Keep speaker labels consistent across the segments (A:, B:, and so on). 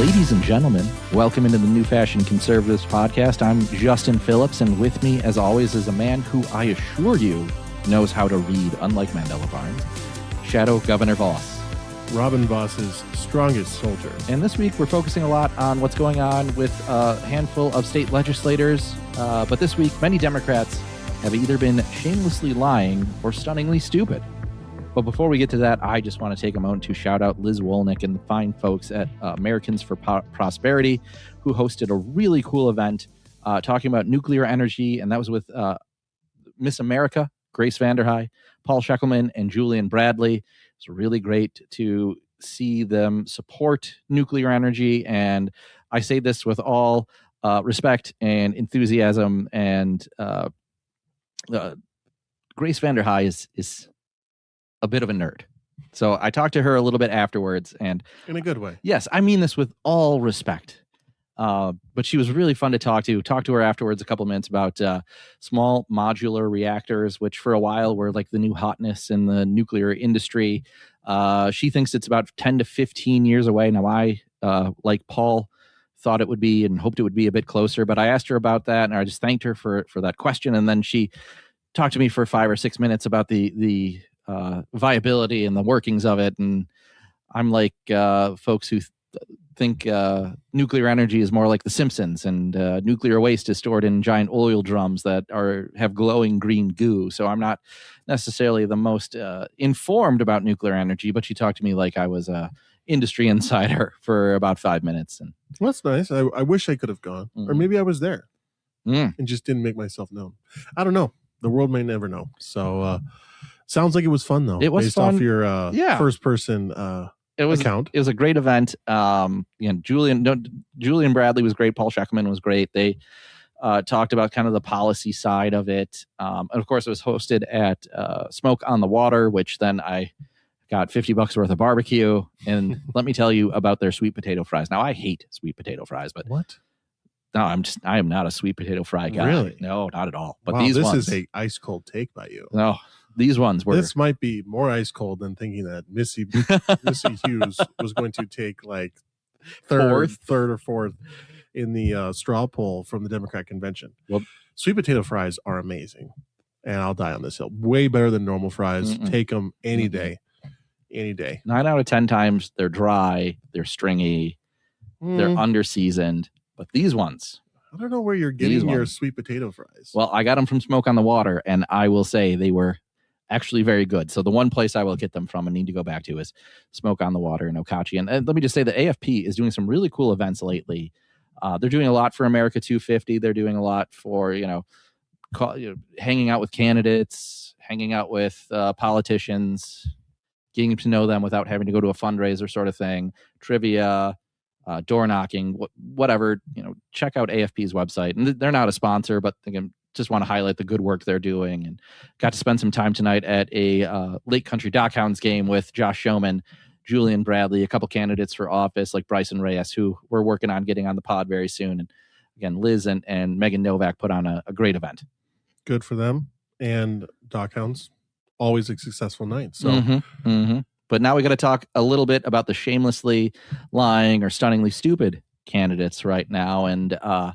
A: Ladies and gentlemen, welcome into the New Fashion Conservatives podcast. I'm Justin Phillips, and with me, as always, is a man who I assure you knows how to read, unlike Mandela Barnes, Shadow Governor Voss.
B: Robin Voss's strongest soldier.
A: And this week, we're focusing a lot on what's going on with a handful of state legislators. But this week, many Democrats have either been shamelessly lying or stunningly stupid. But before we get to that, I just want to take a moment to shout out Liz Wolnick and the fine folks at Americans for Prosperity, who hosted a really cool event talking about nuclear energy. And that was with Miss America, Grace Vanderhei, Paul Sheckelman, and Julian Bradley. It's really great to see them support nuclear energy. And I say this with all respect and enthusiasm. And Grace Vanderhei is a bit of a nerd. So I talked to her a little bit afterwards, and
B: in a good way.
A: Yes, I mean this with all respect. But she was really fun to talk to. Talked to her afterwards a couple minutes about small modular reactors, which for a while were like the new hotness in the nuclear industry. She thinks it's about 10 to 15 years away. Now, I, like Paul, thought it would be and hoped it would be a bit closer. But I asked her about that, and I just thanked her for that question. And then she talked to me for 5 or 6 minutes about the viability and the workings of it. And I'm like folks who think nuclear energy is more like The Simpsons, and nuclear waste is stored in giant oil drums that have glowing green goo. So I'm not necessarily the most informed about nuclear energy, but she talked to me like I was a industry insider for about 5 minutes. And
B: well, that's nice. I wish I could have gone, or maybe I was there and just didn't make myself known. I don't know. The world may never know. So sounds like it was fun, though.
A: It was
B: based
A: fun.
B: Off your first person account.
A: It was a great event. Julian Bradley was great. Paul Sheckelman was great. They talked about kind of the policy side of it. And of course, it was hosted at Smoke on the Water, which then I got $50 worth of barbecue. And let me tell you about their sweet potato fries. Now, I hate sweet potato fries, but
B: what?
A: No, I am not a sweet potaty fry guy.
B: Really?
A: No, not at all. But
B: wow,
A: this
B: is a ice cold take by you.
A: No, these ones were.
B: This might be more ice cold than thinking that Missy Hughes was going to take like third or fourth in the straw poll from the Democrat convention. Well, sweet potato fries are amazing, and I'll die on this hill. Way better than normal fries. Take them any day. Any day. 9 out of 10 times they're dry, they're stringy, they're under-seasoned. But these ones, I don't know where you're getting your sweet potato fries.
A: Well, I got them from Smoke on the Water, and I will say they were actually very good. So the one place I will get them from and need to go back to is Smoke on the Water in Okauchee. And let me just say the AFP is doing some really cool events lately. They're doing a lot for America 250. They're doing a lot for, hanging out with candidates, hanging out with politicians, getting to know them without having to go to a fundraiser sort of thing, trivia, door knocking, whatever. Check out AFP's website. And they're not a sponsor, but again, just want to highlight the good work they're doing. And got to spend some time tonight at a Lake Country Dockhounds game with Josh Showman, Julian Bradley, a couple candidates for office like Bryson Reyes, who we're working on getting on the pod very soon. And again, Liz and Megan Novak put on a great event.
B: Good for them. And Dockhounds, always a successful night. So.
A: But now we got to talk a little bit about the shamelessly lying or stunningly stupid candidates right now. And I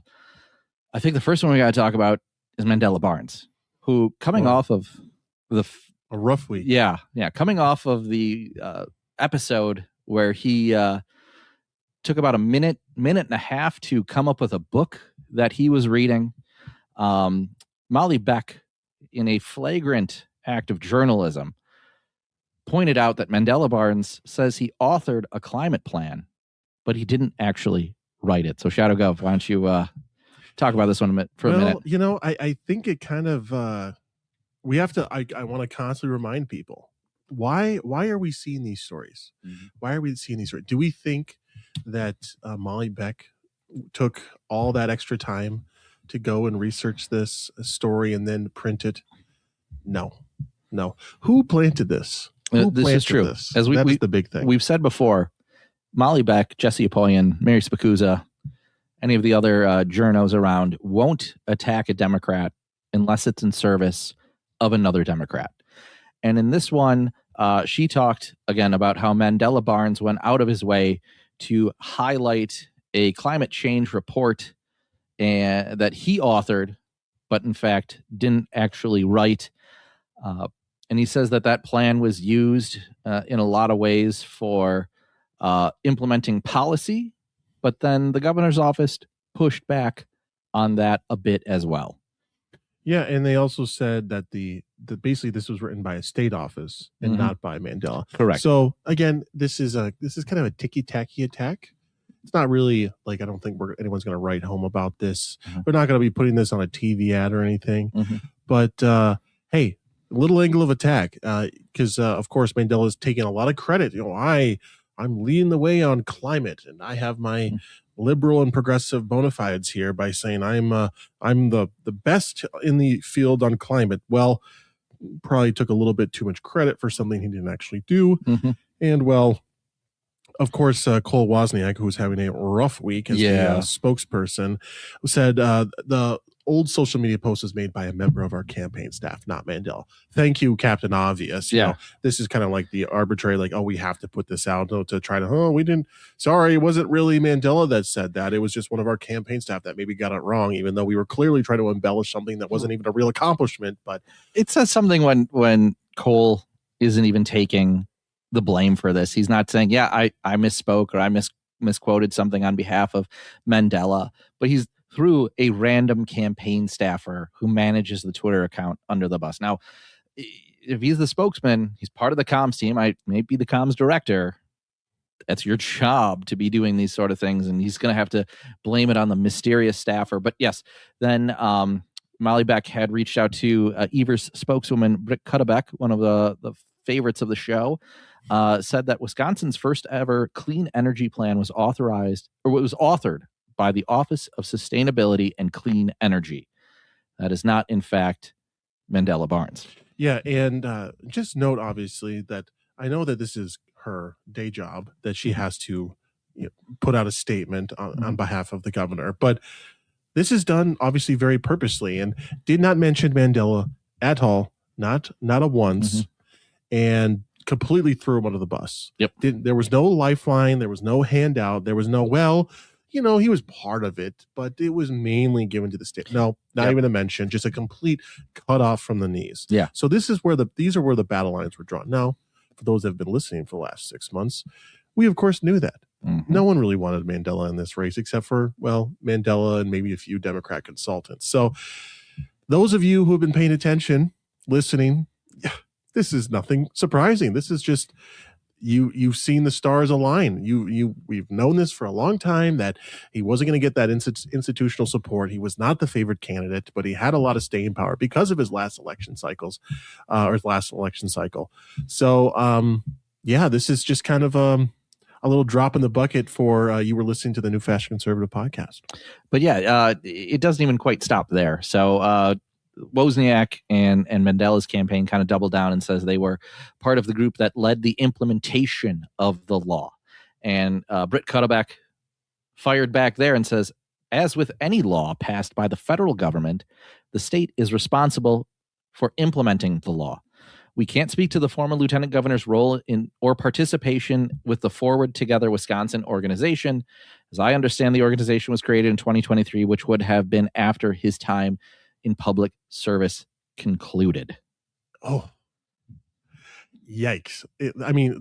A: think the first one we got to talk about is Mandela Barnes, who coming off of a
B: rough week.
A: Yeah. Coming off of the episode where he took about a minute and a half to come up with a book that he was reading. Molly Beck, in a flagrant act of journalism, pointed out that Mandela Barnes says he authored a climate plan, but he didn't actually write it. So Shadow Gov, why don't you talk about this one for a minute?
B: I think it kind of, we have to, I want to constantly remind people, why are we seeing these stories? Why are we seeing these stories? Do we think that Molly Beck took all that extra time to go and research this story and then print it? No. Who planted this?
A: This is true.
B: That's the big thing.
A: We've said before, Molly Beck, Jesse Apollyon, Mary Spicuzza, any of the other journos around won't attack a Democrat unless it's in service of another Democrat. And in this one, she talked again about how Mandela Barnes went out of his way to highlight a climate change report that he authored, but in fact didn't actually write. And he says that plan was used in a lot of ways for implementing policy, but then the governor's office pushed back on that a bit as well.
B: Yeah, and they also said that basically this was written by a state office and not by Mandela.
A: Correct.
B: So again, this is kind of a ticky-tacky attack. It's not really like, I don't think anyone's going to write home about this. We're not going to be putting this on a TV ad or anything. But hey, little angle of attack, because of course Mandela is taking a lot of credit. I'm leading the way on climate, and I have my liberal and progressive bona fides here by saying I'm the best in the field on climate. Well, probably took a little bit too much credit for something he didn't actually do. And well, of course, Cole Wozniak, who was having a rough week as the spokesperson, said the old social media post was made by a member of our campaign staff, not Mandela. Thank you, Captain Obvious. You know, this is kind of like the arbitrary, like, oh, we have to put this out to try to, we didn't, sorry, it wasn't really Mandela that said that. It was just one of our campaign staff that maybe got it wrong, even though we were clearly trying to embellish something that wasn't even a real accomplishment. But
A: it says something when Cole isn't even taking the blame for this. He's not saying, I misspoke or I misquoted something on behalf of Mandela, but he's threw a random campaign staffer who manages the Twitter account under the bus. Now, if he's the spokesman, he's part of the comms team. I may be the comms director. That's your job to be doing these sort of things. And he's going to have to blame it on the mysterious staffer. But yes, then Molly Beck had reached out to Evers spokeswoman Britt Cuddebeck, one of the favorites of the show, said that Wisconsin's first ever clean energy plan was authored by the Office of Sustainability and Clean Energy. That is not, in fact, Mandela Barnes.
B: Yeah, and just note, obviously, that I know that this is her day job, that she has to put out a statement on behalf of the governor. But this is done, obviously, very purposely, and did not mention Mandela at all, not a once, and completely threw him under the bus. There was no lifeline. There was no handout. There was no, he was part of it, but it was mainly given to the state. No, not even a mention, just a complete cut off from the knees.
A: Yeah.
B: So these are where the battle lines were drawn. Now, for those that have been listening for the last 6 months, we of course knew that. No one really wanted Mandela in this race except for, Mandela and maybe a few Democrat consultants. So those of you who have been paying attention, listening, this is nothing surprising. This is just, you've seen the stars align. We've known this for a long time, that he wasn't going to get that institutional support. He was not the favored candidate, but he had a lot of staying power because of his last election cycle. So this is just kind of a little drop in the bucket for you were listening to the New Fashion Conservative podcast.
A: But it doesn't even quite stop there. So Wozniak and Mandela's campaign kind of doubled down and says they were part of the group that led the implementation of the law. And Britt Cuddebeck fired back there and says, as with any law passed by the federal government, the state is responsible for implementing the law. We can't speak to the former lieutenant governor's role in or participation with the Forward Together Wisconsin organization. As I understand, the organization was created in 2023, which would have been after his time in public service concluded.
B: Oh, yikes.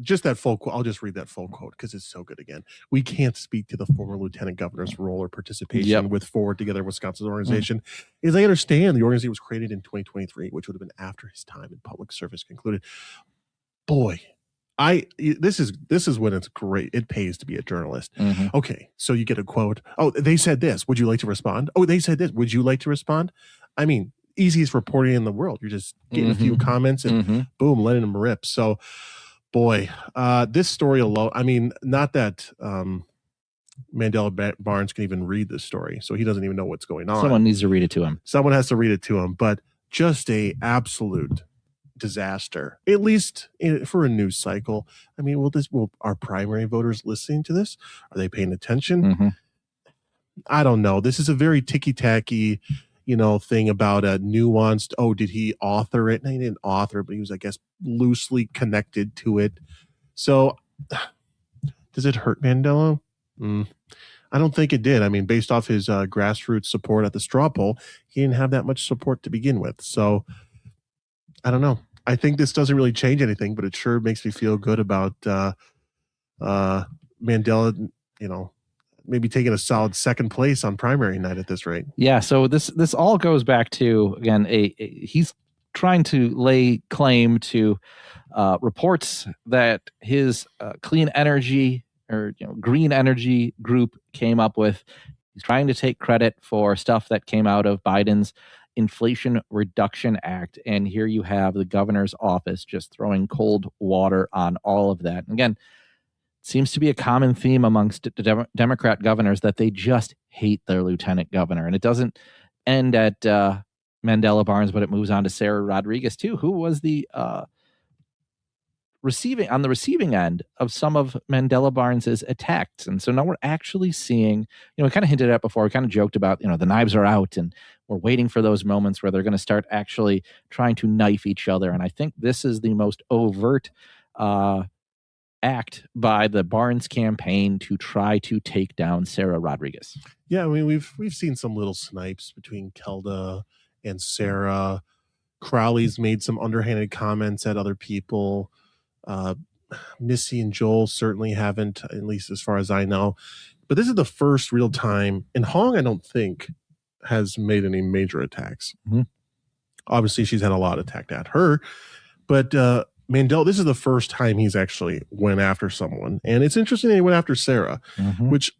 B: Just that full quote. I'll just read that full quote because it's so good again. We can't speak to the former lieutenant governor's role or participation with Forward Together Wisconsin organization. As I understand, the organization was created in 2023, which would have been after his time in public service concluded. Boy, this is when it's great. It pays to be a journalist. Okay, so you get a quote. Oh, they said this. Would you like to respond? Oh, they said this. Would you like to respond? Easiest reporting in the world. You're just getting a few comments and boom, letting them rip. So, boy, this story alone. Not that Mandela Barnes can even read this story, so he doesn't even know what's going on.
A: Someone needs to read it to him.
B: Someone has to read it to him. But just a absolute disaster, at least for a news cycle. Will our primary voters listening to this? Are they paying attention? I don't know. This is a very ticky-tacky, thing about a nuanced, did he author it? And he didn't author, but he was, I guess, loosely connected to it. So does it hurt Mandela? I don't think it did. I mean, based off his grassroots support at the straw poll, he didn't have that much support to begin with. So I don't know. I think this doesn't really change anything, but it sure makes me feel good about Mandela, maybe taking a solid second place on primary night at this rate.
A: Yeah. So this all goes back to, again, he's trying to lay claim to reports that his clean energy or green energy group came up with. He's trying to take credit for stuff that came out of Biden's Inflation Reduction Act. And here you have the governor's office just throwing cold water on all of that. And again, seems to be a common theme amongst Democrat governors that they just hate their lieutenant governor. And it doesn't end at Mandela Barnes, but it moves on to Sara Rodriguez too, who was the receiving end of some of Mandela Barnes's attacks. And so now we're actually seeing, we kind of hinted at before, we kind of joked about, the knives are out and we're waiting for those moments where they're going to start actually trying to knife each other. And I think this is the most overt act by the Barnes campaign to try to take down Sara Rodriguez.
B: Yeah, I mean, we've seen some little snipes between Kelda and Sara. Crowley's made some underhanded comments at other people. Missy and Joel certainly haven't, at least as far as I know. But this is the first real time. And Hong, I don't think, has made any major attacks.
A: Mm-hmm.
B: Obviously, she's had a lot attacked at her. But Mandela, this is the first time he's actually went after someone. And it's interesting that he went after Sara, which,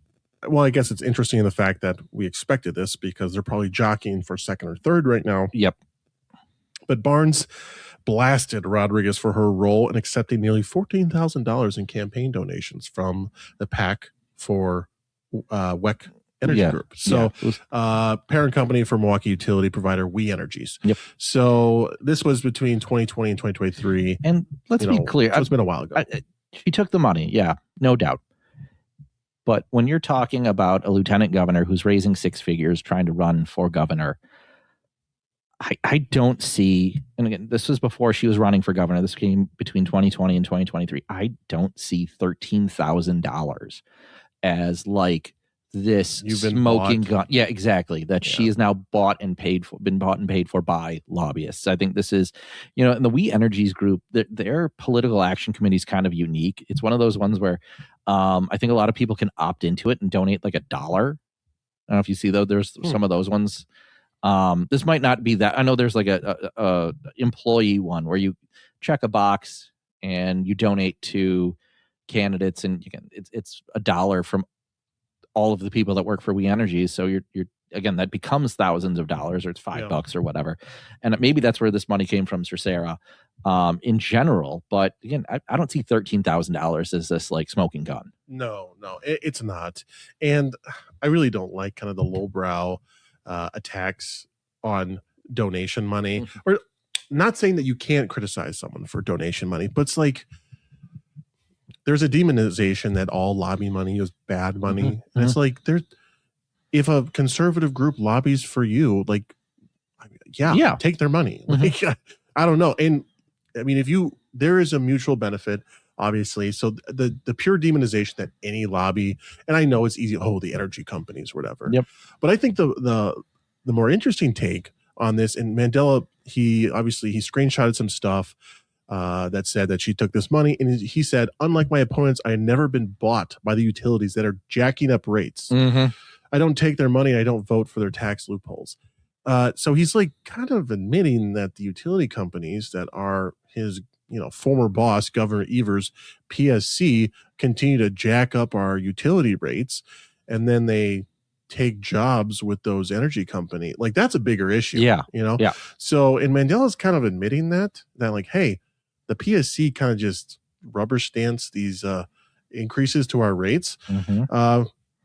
B: well, I guess it's interesting in the fact that we expected this because they're probably jockeying for second or third right now.
A: Yep.
B: But Barnes blasted Rodriguez for her role in accepting nearly $14,000 in campaign donations from the PAC for WEC Energy Group. So parent company for Milwaukee utility provider We Energies.
A: Yep.
B: So this was between 2020 and 2023.
A: And let's be clear.
B: So it's been a while ago.
A: She took the money. Yeah, no doubt. But when you're talking about a lieutenant governor who's raising six figures trying to run for governor, I don't see, and again, this was before she was running for governor. This came between 2020 and 2023. I don't see $13,000 as like this smoking gun. Yeah, exactly. That she is now been bought and paid for by lobbyists. I think this is, in the We Energies group, their political action committee is kind of unique. It's one of those ones where I think a lot of people can opt into it and donate like $1. I don't know if you see though. There's some of those ones. This might not be that. I know there's like a employee one where you check a box and you donate to candidates, and it's $1 from all of the people that work for We Energies. So you're again, that becomes thousands of dollars, or it's $5 or whatever. And maybe that's where this money came from for Sara in general. But again, I don't see $13,000 as this like smoking gun.
B: No, it's not. And I really don't like kind of the lowbrow attacks on donation money, or not saying that you can't criticize someone for donation money, but it's like there's a demonization that all lobby money is bad money. And it's like, if a conservative group lobbies for you, like, take their money. Like, I don't know. And I mean, there is a mutual benefit, obviously. So the pure demonization that any lobby, and I know it's easy, the energy companies, whatever.
A: Yep.
B: But I think the more interesting take on this, and Mandela, he screenshotted some stuff that said that she took this money, and he said, unlike my opponents, I had never been bought by the utilities that are jacking up rates. I don't take their money. I don't vote for their tax loopholes. So he's like kind of admitting that the utility companies that are his former boss, Governor Evers' PSC, continue to jack up our utility rates, and then they take jobs with those energy company. Like, that's a bigger issue.
A: Yeah.
B: So, and Mandela's kind of admitting that like, hey, the PSC kind of just rubber stamps these increases to our rates.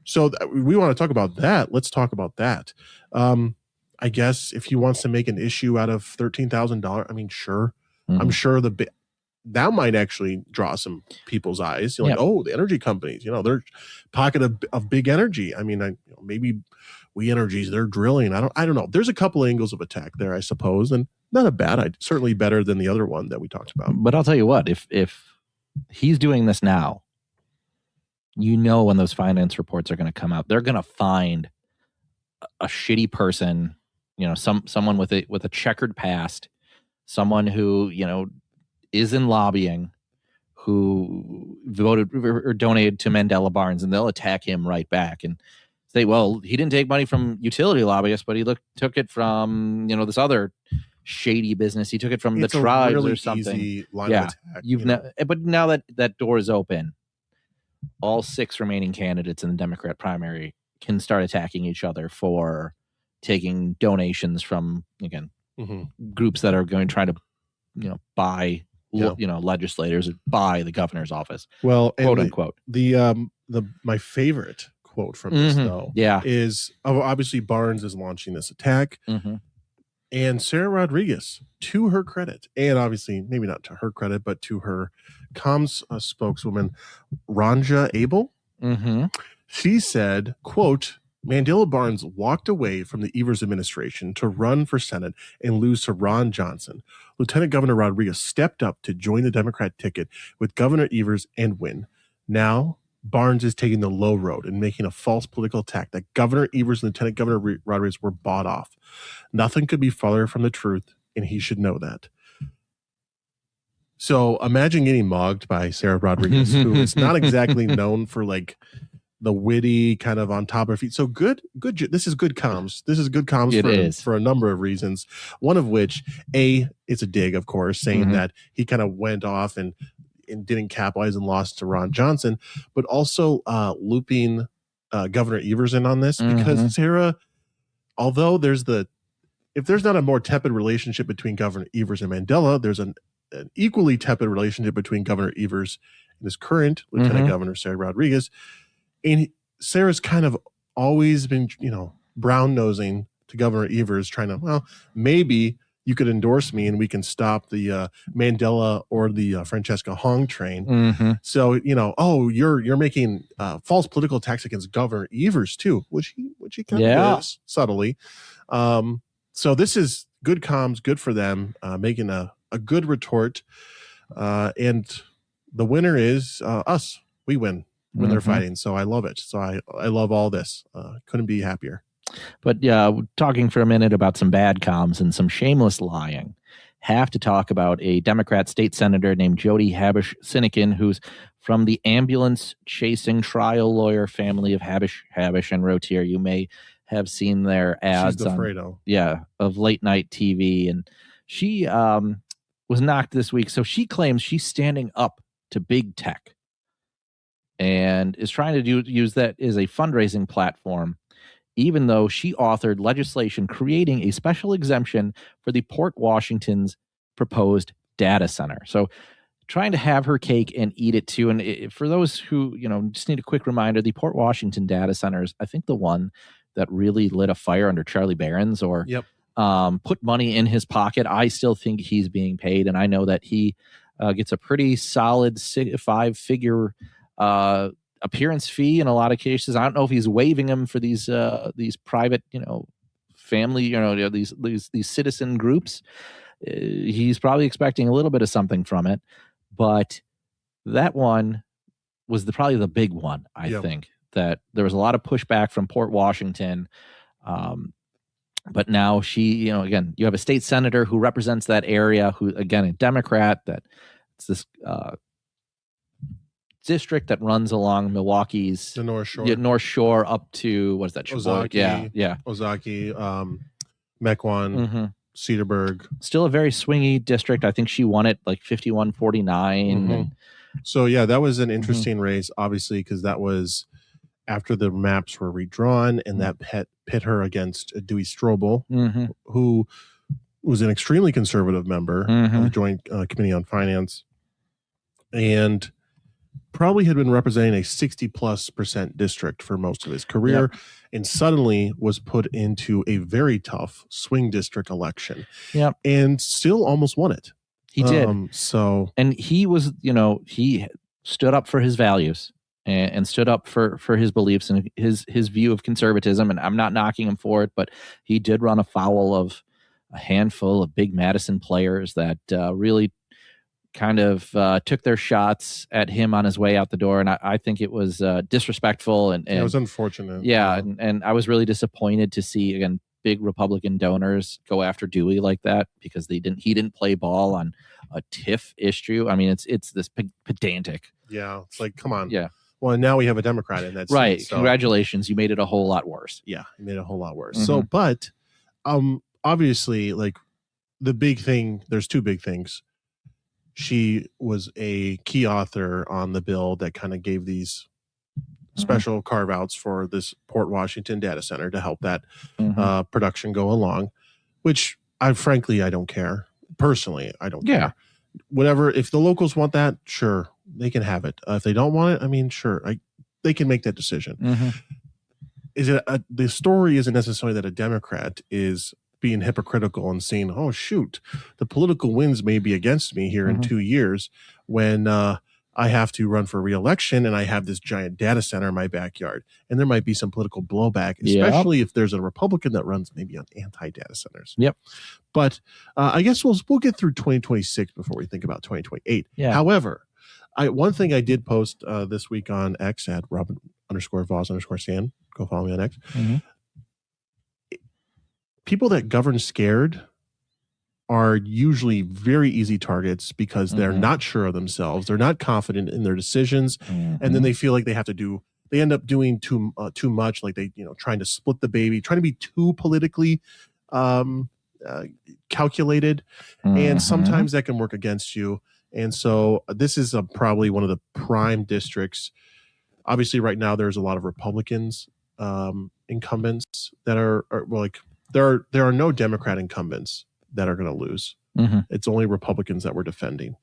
B: So we want to talk about that. Let's talk about that. I guess if he wants to make an issue out of $13,000, I mean, sure. I'm sure that might actually draw some people's eyes. You're like, the energy companies, they're pocket of big energy. I mean, maybe We Energies, they're drilling. I don't know. There's a couple angles of attack there, I suppose, and not a bad. Certainly better than the other one that we talked about.
A: But I'll tell you what, if he's doing this now, when those finance reports are going to come out, they're going to find a shitty person, someone with a checkered past, someone who, is in lobbying, who voted or donated to Mandela Barnes, and they'll attack him right back and say, well, he didn't take money from utility lobbyists, but he took it from, this other shady business. He took it from the tribes really or something.
B: Easy line of attack,
A: but now that door is open, all 6 remaining candidates in the Democrat primary can start attacking each other for taking donations from, again, groups that are going to try to, buy, legislators or buy the governor's office.
B: Well,
A: quote unquote.
B: My favorite quote from this though, is obviously Barnes is launching this attack, and Sara Rodriguez, to her credit, and obviously maybe not to her credit, but to her comms spokeswoman Ranja Abel, she said, quote, Mandela Barnes walked away from the Evers administration to run for Senate and lose to Ron Johnson. Lieutenant Governor Rodriguez stepped up to join the Democrat ticket with Governor Evers and win. Now, Barnes is taking the low road and making a false political attack that Governor Evers and Lieutenant Governor Rodriguez were bought off. Nothing could be farther from the truth, and he should know that. So imagine getting mogged by Sara Rodriguez, who is not exactly known for like the witty kind of on top of her feet. So good. This is good comms. This is good comms for a number of reasons. One of which, it's a dig, of course, saying that he kind of went off and didn't capitalize and lost to Ron Johnson, but also looping Governor Evers in on this because Sara, although if there's not a more tepid relationship between Governor Evers and Mandela, there's an equally tepid relationship between Governor Evers and his current Lieutenant Governor, Sara Rodriguez. And Sarah's kind of always been, brown nosing to Governor Evers, trying to, well, maybe you could endorse me and we can stop the Mandela or the Francesca Hong train. So, you're making false political attacks against Governor Evers too, which he kind of is subtly. So this is good comms, good for them, making a good retort. And the winner is us. We win when they're fighting. So I love it. So I love all this. Couldn't be happier.
A: But talking for a minute about some bad comms and some shameless lying, have to talk about a Democrat state senator named Jody Habush-Sinekin, who's from the ambulance chasing trial lawyer family of Habush and Rotier. You may have seen their ads of late night TV. And she was knocked this week. So she claims she's standing up to big tech and is trying to use that as a fundraising platform, even though she authored legislation creating a special exemption for the Port Washington's proposed data center. So trying to have her cake and eat it too. And for those who, just need a quick reminder, the Port Washington data centers, I think the one that really lit a fire under Charlie Barron's or put money in his pocket. I still think he's being paid. And I know that he gets a pretty solid 5-figure appearance fee in a lot of cases. I don't know if he's waiving them for these private, family, these citizen groups. He's probably expecting a little bit of something from it, but that one was probably the big one. I think that there was a lot of pushback from Port Washington. But now she, again, you have a state senator who represents that area, who, again, a Democrat, that it's this district that runs along Milwaukee's
B: the North
A: Shore up to, what is that?
B: Ozaki, Mequon, Cedarburg.
A: Still a very swingy district. I think she won it like 51-49.
B: So that was an interesting race, obviously, because that was after the maps were redrawn, and that pit her against Dewey Strobel, who was an extremely conservative member of the Joint Committee on Finance, and probably had been representing a 60+% district for most of his career, and suddenly was put into a very tough swing district election, and still almost won it.
A: He did. And he was, he stood up for his values and stood up for his beliefs and his view of conservatism. And I'm not knocking him for it, but he did run afoul of a handful of big Madison players that really kind of took their shots at him on his way out the door. And I think it was disrespectful. And
B: it was unfortunate.
A: Yeah. And I was really disappointed to see, again, big Republican donors go after Dewey like that because he didn't play ball on a TIF issue. I mean, it's this pedantic.
B: Yeah. It's like, come on.
A: Yeah.
B: Well, now we have a Democrat in that seat.
A: Right.
B: So.
A: Congratulations. You made it a whole lot worse.
B: Yeah. You made it a whole lot worse. So, but obviously, like the big thing, there's two big things. She was a key author on the bill that kind of gave these special carve outs for this Port Washington data center to help that production go along, which I don't care. Personally, I don't care. Whatever, if the locals want that, sure, they can have it. If they don't want it, I mean, sure, they can make that decision. The story isn't necessarily that a Democrat is being hypocritical and saying, oh, shoot, the political winds may be against me here in 2 years when I have to run for re-election and I have this giant data center in my backyard. And there might be some political blowback, especially if there's a Republican that runs maybe on anti-data centers. But I guess we'll get through 2026 before we think about 2028. However, one thing I did post this week on X at Robin_Voss_San. Go follow me on X. People that govern scared are usually very easy targets because they're not sure of themselves. They're not confident in their decisions. And then they feel like they end up doing too much. Like trying to split the baby, trying to be too politically calculated. And sometimes that can work against you. And so this is probably one of the prime districts. Obviously right now there's a lot of Republicans incumbents that are like, there are no Democrat incumbents that are going to lose. It's only Republicans that we're defending.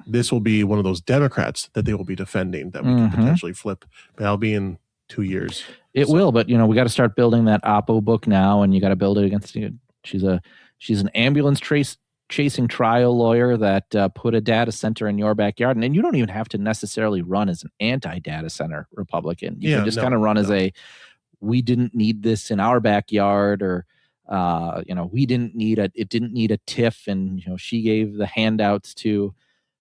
B: This will be one of those Democrats that they will be defending that we can potentially flip. But that'll be in 2 years.
A: It will, but we got to start building that Oppo book now, and you got to build it against. She's an ambulance chasing trial lawyer that put a data center in your backyard, and then you don't even have to necessarily run as an anti-data center Republican. You can just kind of run as we didn't need this in our backyard, or it didn't need a TIF, and she gave the handouts to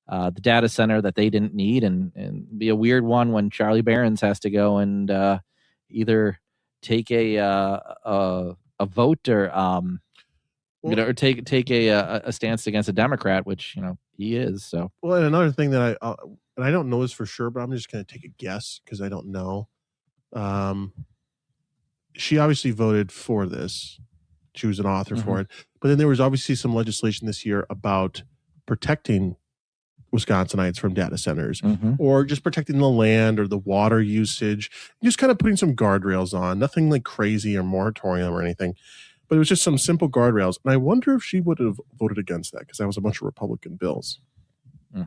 A: the data center that they didn't need, and be a weird one when Charlie Barron's has to go and either take a vote or or take a stance against a Democrat, which he is. So
B: and another thing that I don't know this for sure, but I'm just going to take a guess because I don't know. She obviously voted for this. She was an author for it. But then there was obviously some legislation this year about protecting Wisconsinites from data centers or just protecting the land or the water usage, just kind of putting some guardrails on, nothing like crazy or moratorium or anything. But it was just some simple guardrails. And I wonder if she would have voted against that because that was a bunch of Republican bills.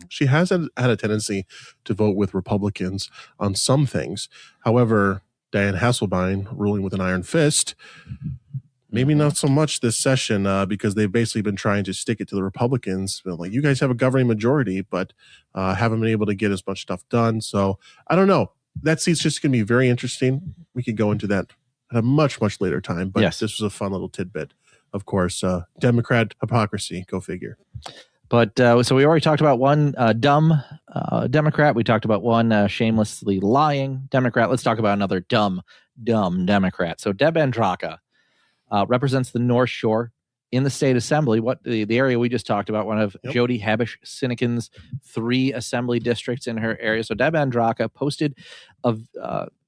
B: She has had a tendency to vote with Republicans on some things. However, Dianne Hasselbein ruling with an iron fist, maybe not so much this session because they've basically been trying to stick it to the Republicans. Like, you guys have a governing majority, but haven't been able to get as much stuff done. So I don't know. That seat's just going to be very interesting. We could go into that at a much, much later time. But this was a fun little tidbit. Of course, Democrat hypocrisy, go figure.
A: But so we already talked about one dumb Democrat. We talked about one shamelessly lying Democrat. Let's talk about another dumb Democrat. So Deb Andraca represents the North Shore in the state assembly. The area we just talked about, one of Jody Habush-Sinekin's 3 assembly districts in her area. So Deb Andraca posted a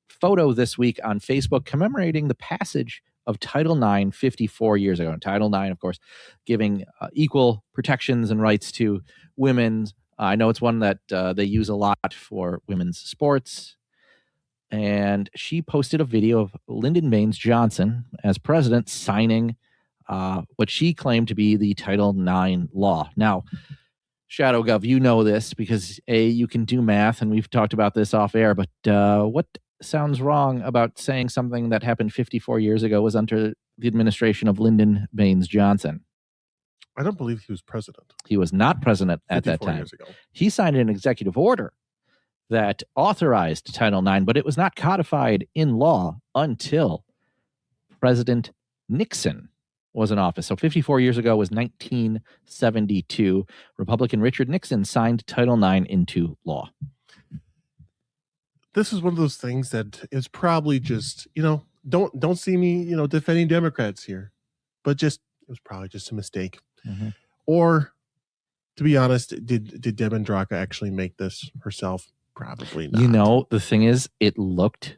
A: photo this week on Facebook commemorating the passage of Title IX 54 years ago. And Title IX, of course, giving equal protections and rights to women. I know it's one that they use a lot for women's sports. And she posted a video of Lyndon Baines Johnson as president signing what she claimed to be the Title IX law. Now, Shadow Gov, you know this because you can do math, and we've talked about this off air, but what sounds wrong about saying something that happened 54 years ago was under the administration of Lyndon Baines Johnson?
B: I don't believe he was president.
A: He was not president at that time.
B: Years ago.
A: He signed an executive order that authorized Title IX, but it was not codified in law until President Nixon was in office. So 54 years ago was 1972. Republican Richard Nixon signed Title IX into law.
B: This is one of those things that is probably just, don't see me, defending Democrats here, but it was probably just a mistake.
A: Mm-hmm.
B: Or, to be honest, did Deb Andraca actually make this herself? Probably not.
A: The thing is, it looked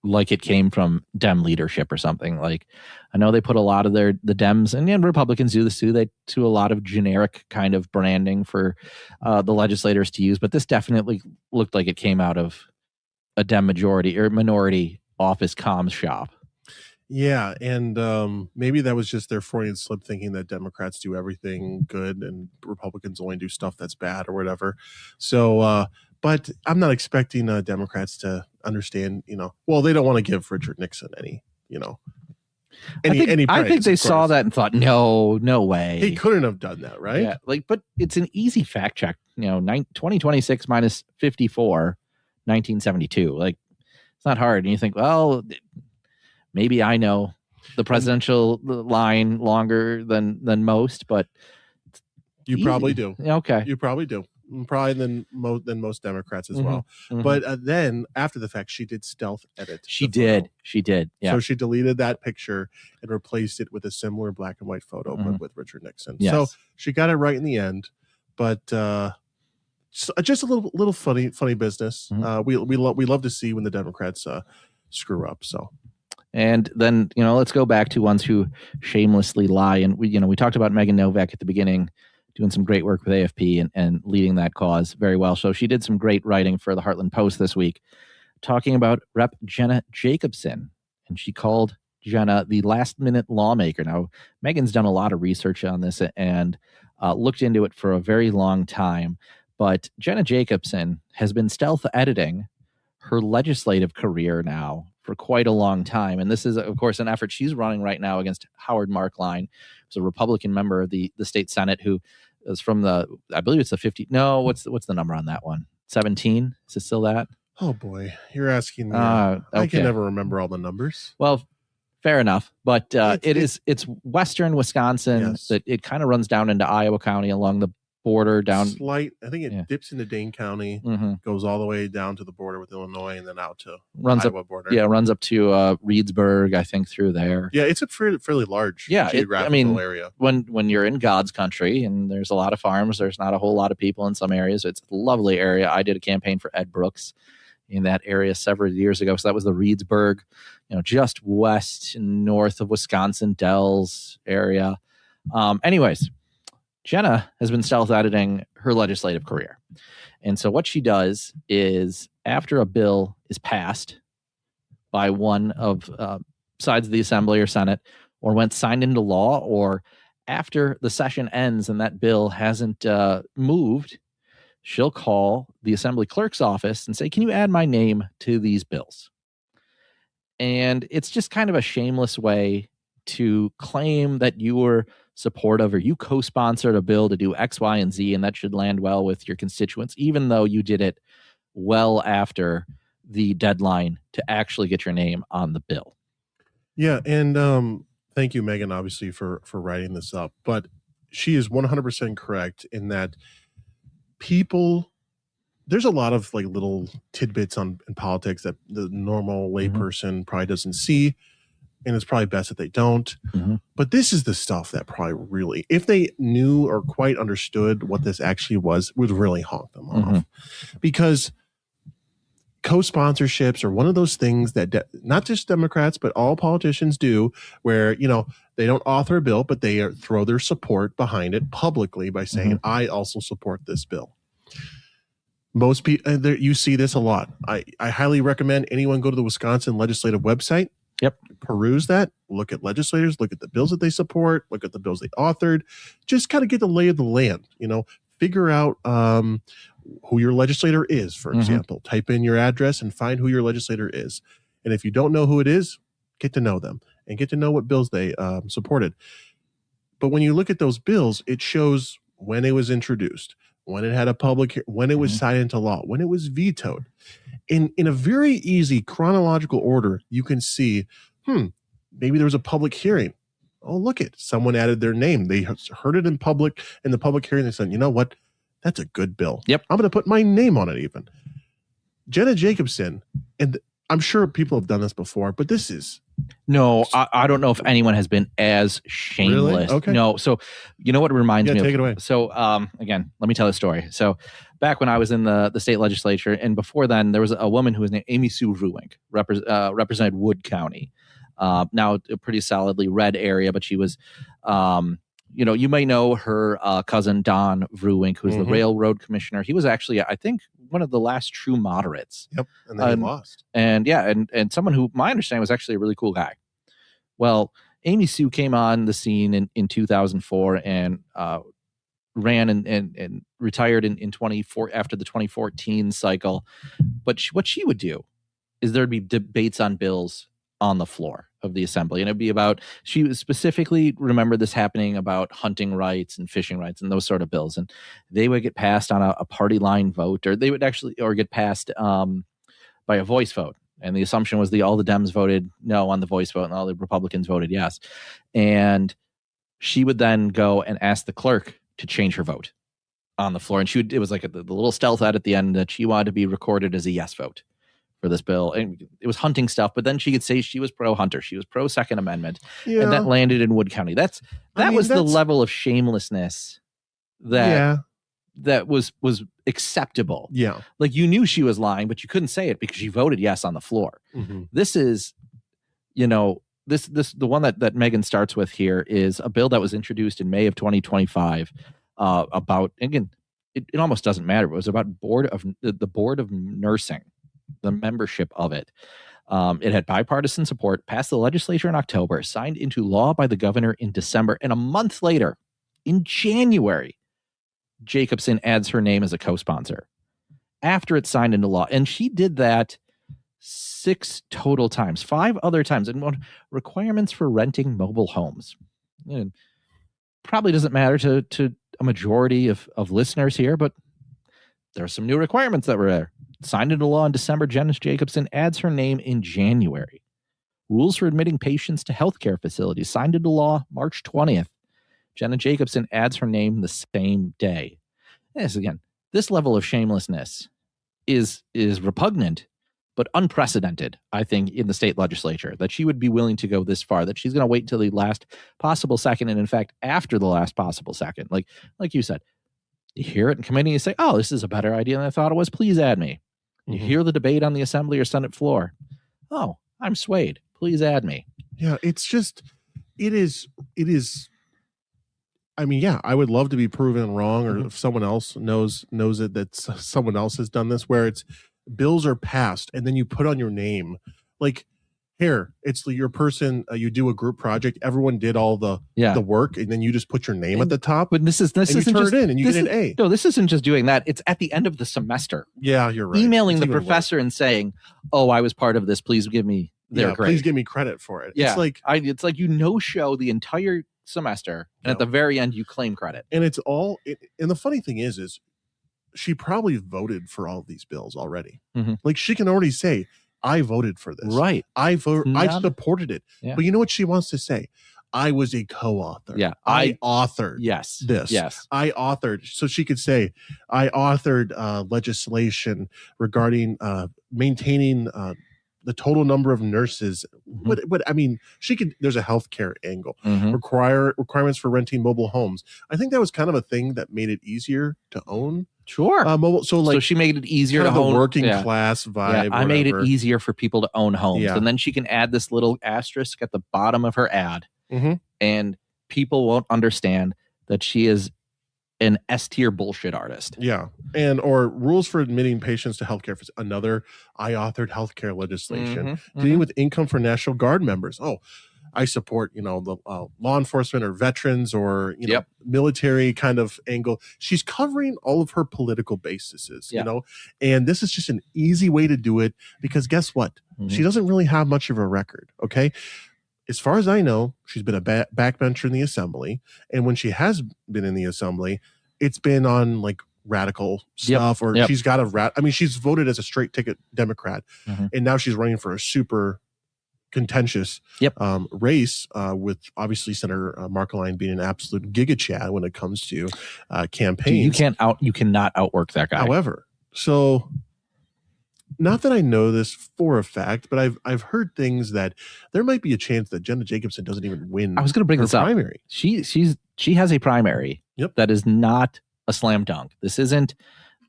A: like it came from Dem leadership or something. Like, I know they put a lot of the Dems, and Republicans do this too. They do a lot of generic kind of branding for the legislators to use, but this definitely looked like it came out of a Dem majority or minority office comms shop.
B: Yeah, and maybe that was just their Freudian slip, thinking that Democrats do everything good and Republicans only do stuff that's bad or whatever. So, but I'm not expecting Democrats to understand, well, they don't want to give Richard Nixon any praise,
A: I think they saw that and thought, no way.
B: He couldn't have done that, right?
A: Yeah, but it's an easy fact check. 2026 minus 54, 1972. Like, it's not hard. And you think, well, maybe I know the presidential line longer than most, but
B: you probably do.
A: Okay,
B: you probably do. Probably than most Democrats as well. Mm-hmm. But then after the fact, she did stealth edit.
A: She did. Yeah.
B: So she deleted that picture and replaced it with a similar black and white photo, but with Richard Nixon.
A: Yes.
B: So she got it right in the end. But just a little funny business. Mm-hmm. We love to see when the Democrats screw up. So.
A: And then, let's go back to ones who shamelessly lie. And we talked about Megan Novak at the beginning, doing some great work with AFP and leading that cause very well. So she did some great writing for the Heartland Post this week, talking about Rep. Jenna Jacobson. And she called Jenna the last-minute lawmaker. Now, Megan's done a lot of research on this and looked into it for a very long time. But Jenna Jacobson has been stealth editing her legislative career now for quite a long time. And this is, of course, an effort she's running right now against Howard Markline, who's a Republican member of the state Senate, who is from I believe it's the 50. No, what's the number on that one? 17? Is it still that?
B: Oh boy, you're asking me. Okay. I can never remember all the numbers.
A: Well, fair enough. But it's western Wisconsin. Yes. That it kind of runs down into Iowa County along the border down.
B: I think it dips into Dane County, goes all the way down to the border with Illinois, and then out to Iowa border.
A: Yeah, runs up to Reedsburg, I think, through there.
B: Yeah, it's a fairly large geographical area.
A: When you're in God's country and there's a lot of farms, there's not a whole lot of people in some areas. It's a lovely area. I did a campaign for Ed Brooks in that area several years ago. So that was the Reedsburg, just west and north of Wisconsin, Dells area. Anyways, Jenna has been stealth editing her legislative career. And so what she does is, after a bill is passed by one of sides of the Assembly or Senate, or when it's signed into law, or after the session ends and that bill hasn't moved, she'll call the Assembly clerk's office and say, can you add my name to these bills? And it's just kind of a shameless way to claim that you were supportive or you co-sponsored a bill to do X, Y, and Z, and that should land well with your constituents, even though you did it well after the deadline to actually get your name on the bill.
B: Yeah, and thank you, Megan, obviously, for writing this up. But she is 100% correct in that there's a lot of little tidbits in politics that the normal layperson probably doesn't see. And it's probably best that they don't. Mm-hmm. But this is the stuff that probably really, if they knew or quite understood what this actually was, would really honk them off. Because co-sponsorships are one of those things that not just Democrats, but all politicians do, where, they don't author a bill, but they throw their support behind it publicly by saying, I also support this bill. Most people, you see this a lot. I highly recommend anyone go to the Wisconsin legislative website.
A: Yep.
B: Peruse that, look at legislators, look at the bills that they support, look at the bills they authored, just kind of get the lay of the land, figure out who your legislator is, for example. Type in your address and find who your legislator is. And if you don't know who it is, get to know them and get to know what bills they supported. But when you look at those bills, it shows when it was introduced, when it had a public, when it was signed into law, when it was vetoed. In a very easy chronological order, you can see, maybe there was a public hearing. Oh, look it. Someone added their name. They heard it in public, in the public hearing. They said, you know what? That's a good bill.
A: Yep.
B: I'm going to put my name on it even. Jenna Jacobson, and I'm sure people have done this before, but this is...
A: No, I don't know if anyone has been as shameless.
B: Really? Okay.
A: No. So you know what it reminds me of?
B: Take it away.
A: So again, let me tell a story. So back when I was in the state legislature, and before then, there was a woman who was named Amy Sue Ruink, represented Wood County. Now a pretty solidly red area, but she was you may know her cousin Don Vruwink, who's the railroad commissioner. He was actually, I think, one of the last true moderates.
B: Yep, and then he lost.
A: And and someone who, my understanding, was actually a really cool guy. Well, Amy Sue came on the scene in 2004 and ran and retired in 24 after the 2014 cycle. But what she would do is there'd be debates on bills on the floor of the assembly, and it'd be about, she was specifically, remember this happening about hunting rights and fishing rights and those sort of bills, and they would get passed on a party line vote, or they would actually get passed by a voice vote, and the assumption was all the Dems voted no on the voice vote and all the Republicans voted yes, and she would then go and ask the clerk to change her vote on the floor, and it was like the little stealth ad at the end that she wanted to be recorded as a yes vote for this bill. And it was hunting stuff, but then she could say she was pro hunter, she was pro Second Amendment, and that landed in Wood County. That was the level of shamelessness that was acceptable.
B: Yeah,
A: like you knew she was lying, but you couldn't say it because she voted yes on the floor. This is, the one that Megan starts with here is a bill that was introduced in May of 2025 about, again, it almost doesn't matter. It was about the board of nursing, the membership of it. It had bipartisan support, passed the legislature in October, signed into law by the governor in December, and a month later, in January, Jacobson adds her name as a co-sponsor after it's signed into law. And she did that 6 total times, 5 other times. And requirements for renting mobile homes. Probably doesn't matter to a majority of listeners here, but there are some new requirements that were there. Signed into law in December, Jenna Jacobson adds her name in January. Rules for admitting patients to healthcare facilities, signed into law March 20th. Jenna Jacobson adds her name the same day. Yes, again, this level of shamelessness is repugnant, but unprecedented, I think, in the state legislature, that she would be willing to go this far, that she's going to wait until the last possible second, and in fact, after the last possible second. Like you said, you hear it in committee, you say, oh, this is a better idea than I thought it was. Please add me. You hear the debate on the Assembly or Senate floor. Oh, I'm swayed. Please add me.
B: Yeah, it's just, it is. I mean, yeah, I would love to be proven wrong, or if someone else knows it, that someone else has done this, where it's bills are passed and then you put on your name. Like, here, it's your person, you do a group project, everyone did all the work, and then you just put your name at the top.
A: But this isn't
B: you turn
A: just,
B: it in and you get an A.
A: No, this isn't just doing that. It's at the end of the semester.
B: Yeah, you're right.
A: Emailing the professor and saying, oh, I was part of this. Please give me their grade.
B: Please give me credit for it.
A: Yeah. It's like you no-show the entire semester, and at the very end, you claim credit.
B: And it's all, and the funny thing is she probably voted for all of these bills already. Like, she can already say, I voted for this.
A: Right.
B: I supported it.
A: Yeah.
B: But you know what she wants to say? I was a co-author.
A: Yeah.
B: I authored this.
A: Yes.
B: I authored. So she could say, I authored legislation regarding maintaining the total number of nurses. But I mean, there's a healthcare angle. Requirements for renting mobile homes. I think that was kind of a thing that made it easier to own.
A: Sure.
B: Mobile. So
A: she made it easier to own.
B: The working class vibe.
A: Yeah, I made it easier for people to own homes. Yeah. And then she can add this little asterisk at the bottom of her ad. And people won't understand that she is an S-tier bullshit artist.
B: Yeah. Or rules for admitting patients to healthcare. Another, I authored healthcare legislation. Dealing with income for National Guard members. Oh, I support, the law enforcement or veterans or, military kind of angle. She's covering all of her political bases, and this is just an easy way to do it, because guess what? She doesn't really have much of a record. Okay. As far as I know, she's been a backbencher in the assembly. And when she has been in the assembly, it's been on like radical stuff, or she's got she's voted as a straight ticket Democrat, and now she's running for a super contentious race, with obviously Senator Markeline being an absolute giga chad when it comes to campaigns.
A: Dude, you cannot outwork that guy.
B: However, so not that I know this for a fact, but I've heard things that there might be a chance that Jenna Jacobson doesn't even win.
A: I was going to bring this
B: primary.
A: Up. She has a primary.
B: Yep.
A: That is not a slam dunk. This isn't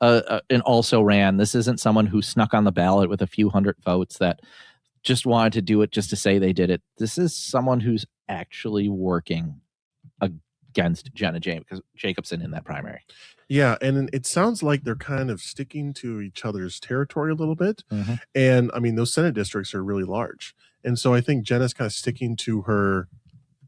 A: an also ran. This isn't someone who snuck on the ballot with a few hundred votes that just wanted to do it just to say they did it. This is someone who's actually working against Jenna Jacobson in that primary.
B: Yeah, and it sounds like they're kind of sticking to each other's territory a little bit. And I mean, those Senate districts are really large. And so I think Jenna's kind of sticking to her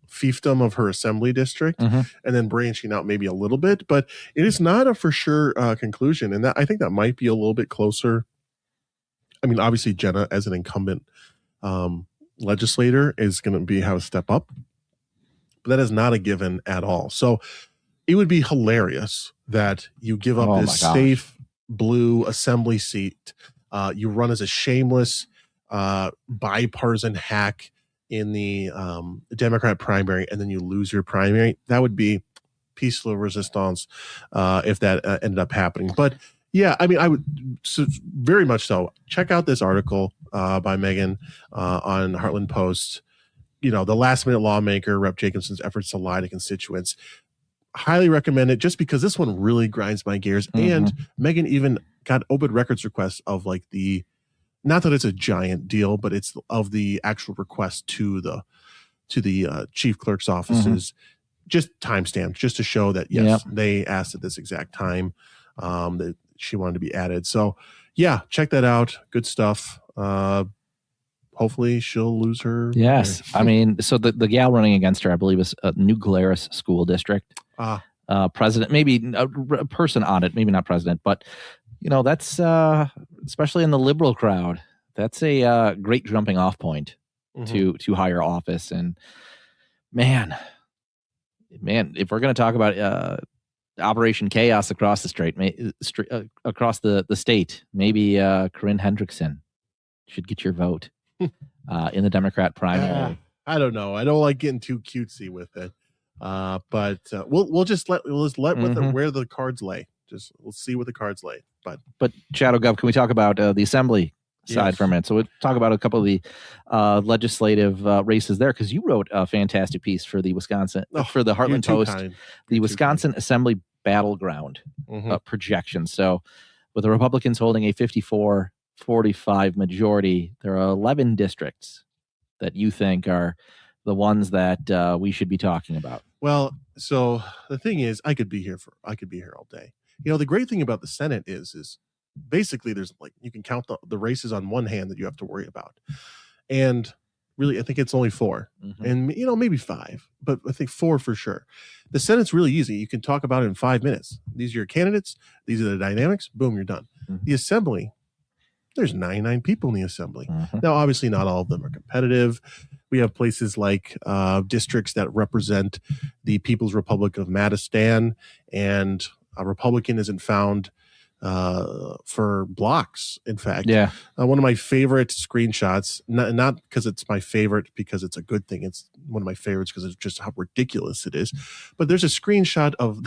B: fiefdom of her assembly district and then branching out maybe a little bit. But it is not a for sure conclusion. And I think that might be a little bit closer. I mean, obviously, Jenna, as an incumbent legislator, is going to have a step up. But that is not a given at all. So it would be hilarious that you give up this safe blue assembly seat. You run as a shameless bipartisan hack in the Democrat primary, and then you lose your primary. That would be peaceful resistance if that ended up happening. But yeah, I mean, I would very much so check out this article by Megan on Heartland Post. You know, the last minute lawmaker, Rep. Jacobson's efforts to lie to constituents. Highly recommend it, just because this one really grinds my gears. And Megan even got open records requests of like not that it's a giant deal, but it's of the actual request to the chief clerk's offices, just timestamps, just to show that yes, they asked at this exact time that she wanted to be added. So yeah, check that out. Good stuff. Hopefully she'll lose her.
A: Yes. I mean, so the gal running against her, I believe, is a New Glarus school district. President, maybe a person on it, maybe not president, but you know, that's especially in the liberal crowd, that's a great jumping off point to higher office. And man, if we're going to talk about Operation Chaos across the across the state, maybe Corinne Hendrickson should get your vote in the Democrat primary.
B: I don't know. I don't like getting too cutesy with it, but we'll just let where the cards lay. We'll see what the cards lay.
A: But Shadow Gov, can we talk about the assembly side for a minute? So we'll talk about a couple of the legislative races there, because you wrote a fantastic piece for the Wisconsin for the Heartland Post, the Wisconsin Assembly Battleground projection. So with the Republicans holding a 54-45 majority, there are 11 districts that you think are the ones that we should be talking about.
B: Well, so the thing is, I could be here all day. You know, the great thing about the Senate is basically there's like, you can count the races on one hand that you have to worry about. And really, I think it's only 4 and, you know, maybe 5, but I think 4 for sure. The Senate's really easy. You can talk about it in 5 minutes. These are your candidates. These are the dynamics. Boom, you're done. The Assembly, there's 99 people in the Assembly. Now, obviously not all of them are competitive. We have places like districts that represent the People's Republic of Madistan, and a Republican isn't found for blocks. In fact, one of my favorite screenshots, not because it's my favorite because it's a good thing, it's one of my favorites because it's just how ridiculous it is, but there's a screenshot of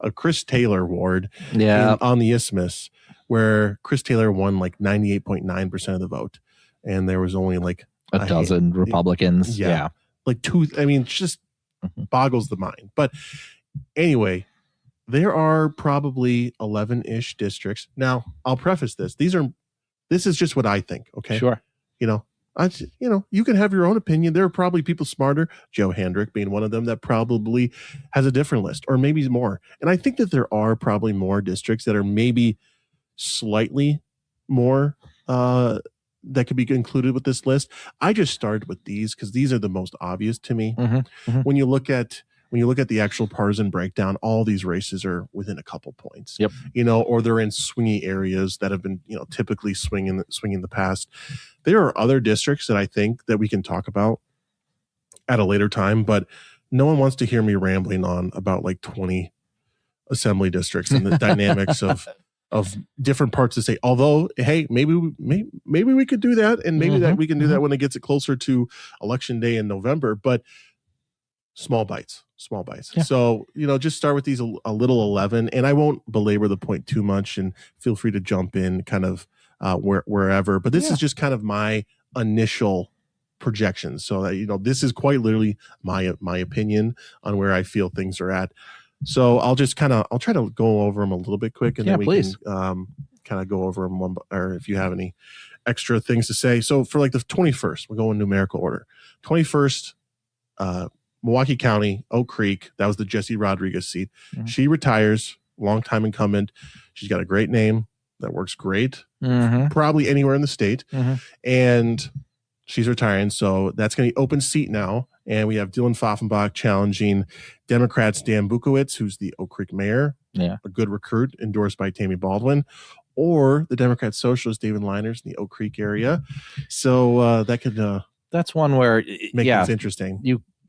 B: a Chris Taylor ward on the Isthmus, where Chris Taylor won like 98.9% of the vote, and there was only like
A: a dozen Republicans.
B: Like 2. I mean, it just boggles the mind. But anyway, there are probably 11-ish districts. Now, I'll preface this. This is just what I think. Okay.
A: Sure.
B: You know, you can have your own opinion. There are probably people smarter, Joe Hendrick being one of them, that probably has a different list, or maybe more. And I think that there are probably more districts that are maybe slightly more that could be included with this list. I just started with these because these are the most obvious to me. When you look at the actual partisan breakdown, all these races are within a couple points. You know, or they're in swingy areas that have been, you know, typically swinging in the past. There are other districts that I think that we can talk about at a later time, but no one wants to hear me rambling on about like 20 assembly districts and the dynamics of different parts to say. Although, hey, maybe we could do that, and maybe that we can do that when it gets closer to election day in November. But small bites. Yeah. So, just start with these a little 11, and I won't belabor the point too much, and feel free to jump in kind of wherever. But this is just kind of my initial projections. So that, this is quite literally my opinion on where I feel things are at. So I'll try to go over them a little bit quick, and then we can kind of go over them one, or if you have any extra things to say. So for like the 21st, we'll go in numerical order. 21st, Milwaukee County, Oak Creek. That was the Sara Rodriguez seat. Mm-hmm. She retires, longtime incumbent. She's got a great name that works great, probably anywhere in the state. And she's retiring, so that's going to be open seat now. And we have Dylan Pfaffenbach challenging Democrats Dan Bukowitz, who's the Oak Creek mayor, a good recruit endorsed by Tammy Baldwin, or the Democrat socialist David Liners in the Oak Creek area. So that could
A: that's one where
B: make things interesting.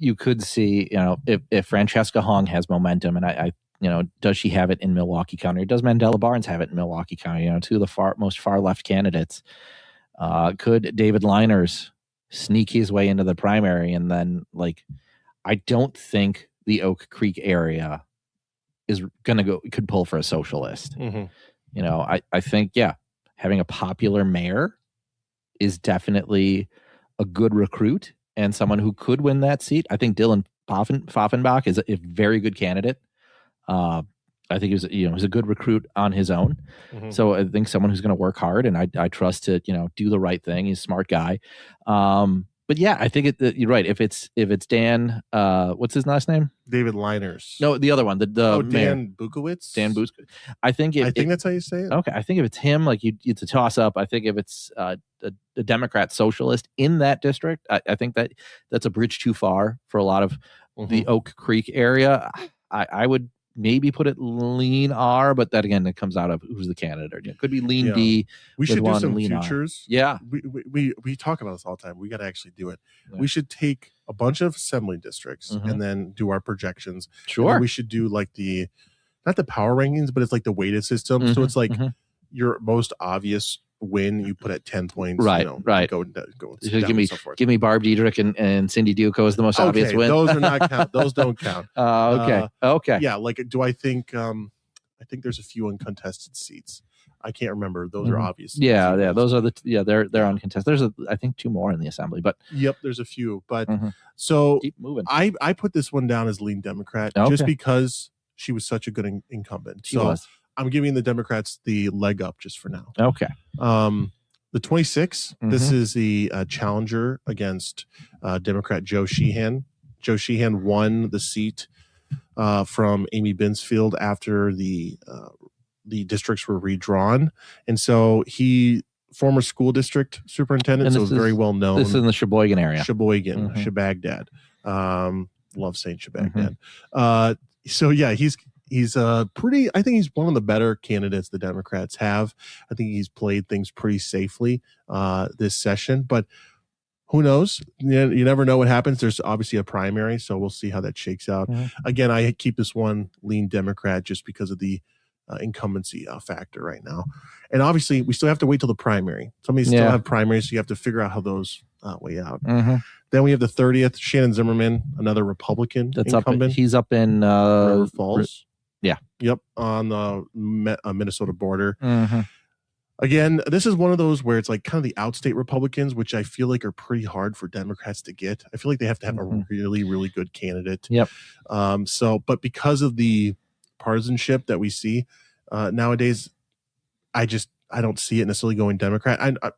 A: You could see, if Francesca Hong has momentum, and I does she have it in Milwaukee County, or does Mandela Barnes have it in Milwaukee County? Two of the most far left candidates. Could David Liners sneak his way into the primary? And then, I don't think the Oak Creek area is could pull for a socialist. I think, having a popular mayor is definitely a good recruit and someone who could win that seat. I think Dylan Pfaffenbach is a very good candidate. I think he's a good recruit on his own. So I think someone who's going to work hard, and I trust to do the right thing. He's a smart guy. But I think you're right. If it's Dan, what's his last name?
B: David Liners.
A: No, the other one.
B: Dan Bukowitz.
A: Dan Bukowitz. I think
B: that's how you say it.
A: Okay, I think if it's him, it's a toss up. I think if it's a Democrat socialist in that district, I think that's a bridge too far for a lot of the Oak Creek area. I would maybe put it lean R, but that again, it comes out of who's the candidate. It could be lean D.
B: We should do some futures.
A: R. Yeah,
B: we talk about this all the time. We got to actually do it. We should take a bunch of assembly districts and then do our projections.
A: Sure.
B: We should do not the power rankings, but it's like the weighted system. So it's like your most obvious win you put at 10 points.
A: Right.
B: Go
A: give me Barb Diedrich and Cindy Duco as the most obvious win.
B: Those are not count. Those don't count.
A: Okay.
B: Yeah. Do I think? I think there's a few uncontested seats. I can't remember. Those are obvious.
A: Yeah. Those are they're uncontested. There's I think two more in the assembly, but
B: there's a few. But so
A: keep moving.
B: I put this one down as lean Democrat just because she was such a good incumbent. I'm giving the Democrats the leg up just for now.
A: Okay.
B: The 26th, this is the challenger against Democrat Joe Sheehan. Joe Sheehan won the seat from Amy Binsfield after the districts were redrawn. And so former school district superintendent, so very well known.
A: This is in the Sheboygan area.
B: Shebagdad. Love St. Shebagdad. So he's pretty, I think he's one of the better candidates the Democrats have. I think he's played things pretty safely this session, but who knows? You never know what happens. There's obviously a primary, so we'll see how that shakes out. Again, I keep this one lean Democrat just because of the incumbency factor right now. And obviously, we still have to wait till the primary. Some still have primaries, so you have to figure out how those weigh out. Then we have the 30th, Shannon Zimmerman, another Republican incumbent.
A: He's up in
B: River Falls.
A: Yep,
B: on the Minnesota border. Again, this is one of those where it's like kind of the outstate Republicans, which I feel like are pretty hard for Democrats to get. I feel like they have to have a really, really good candidate. But because of the partisanship that we see nowadays, I don't see it necessarily going Democrat. I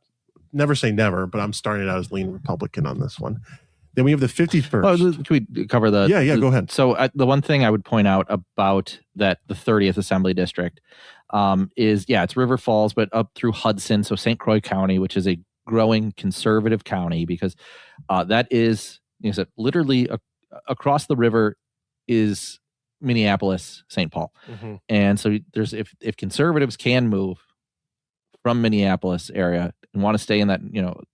B: never say never, but I'm starting out as lean Republican on this one. Then we have the 51st.
A: Oh, can we cover the?
B: Yeah, go ahead.
A: So the one thing I would point out about the 30th Assembly District is, it's River Falls, but up through Hudson, so St. Croix County, which is a growing conservative county, because that is, literally across the river is Minneapolis, St. Paul. And so there's if conservatives can move from Minneapolis area and want to stay in that,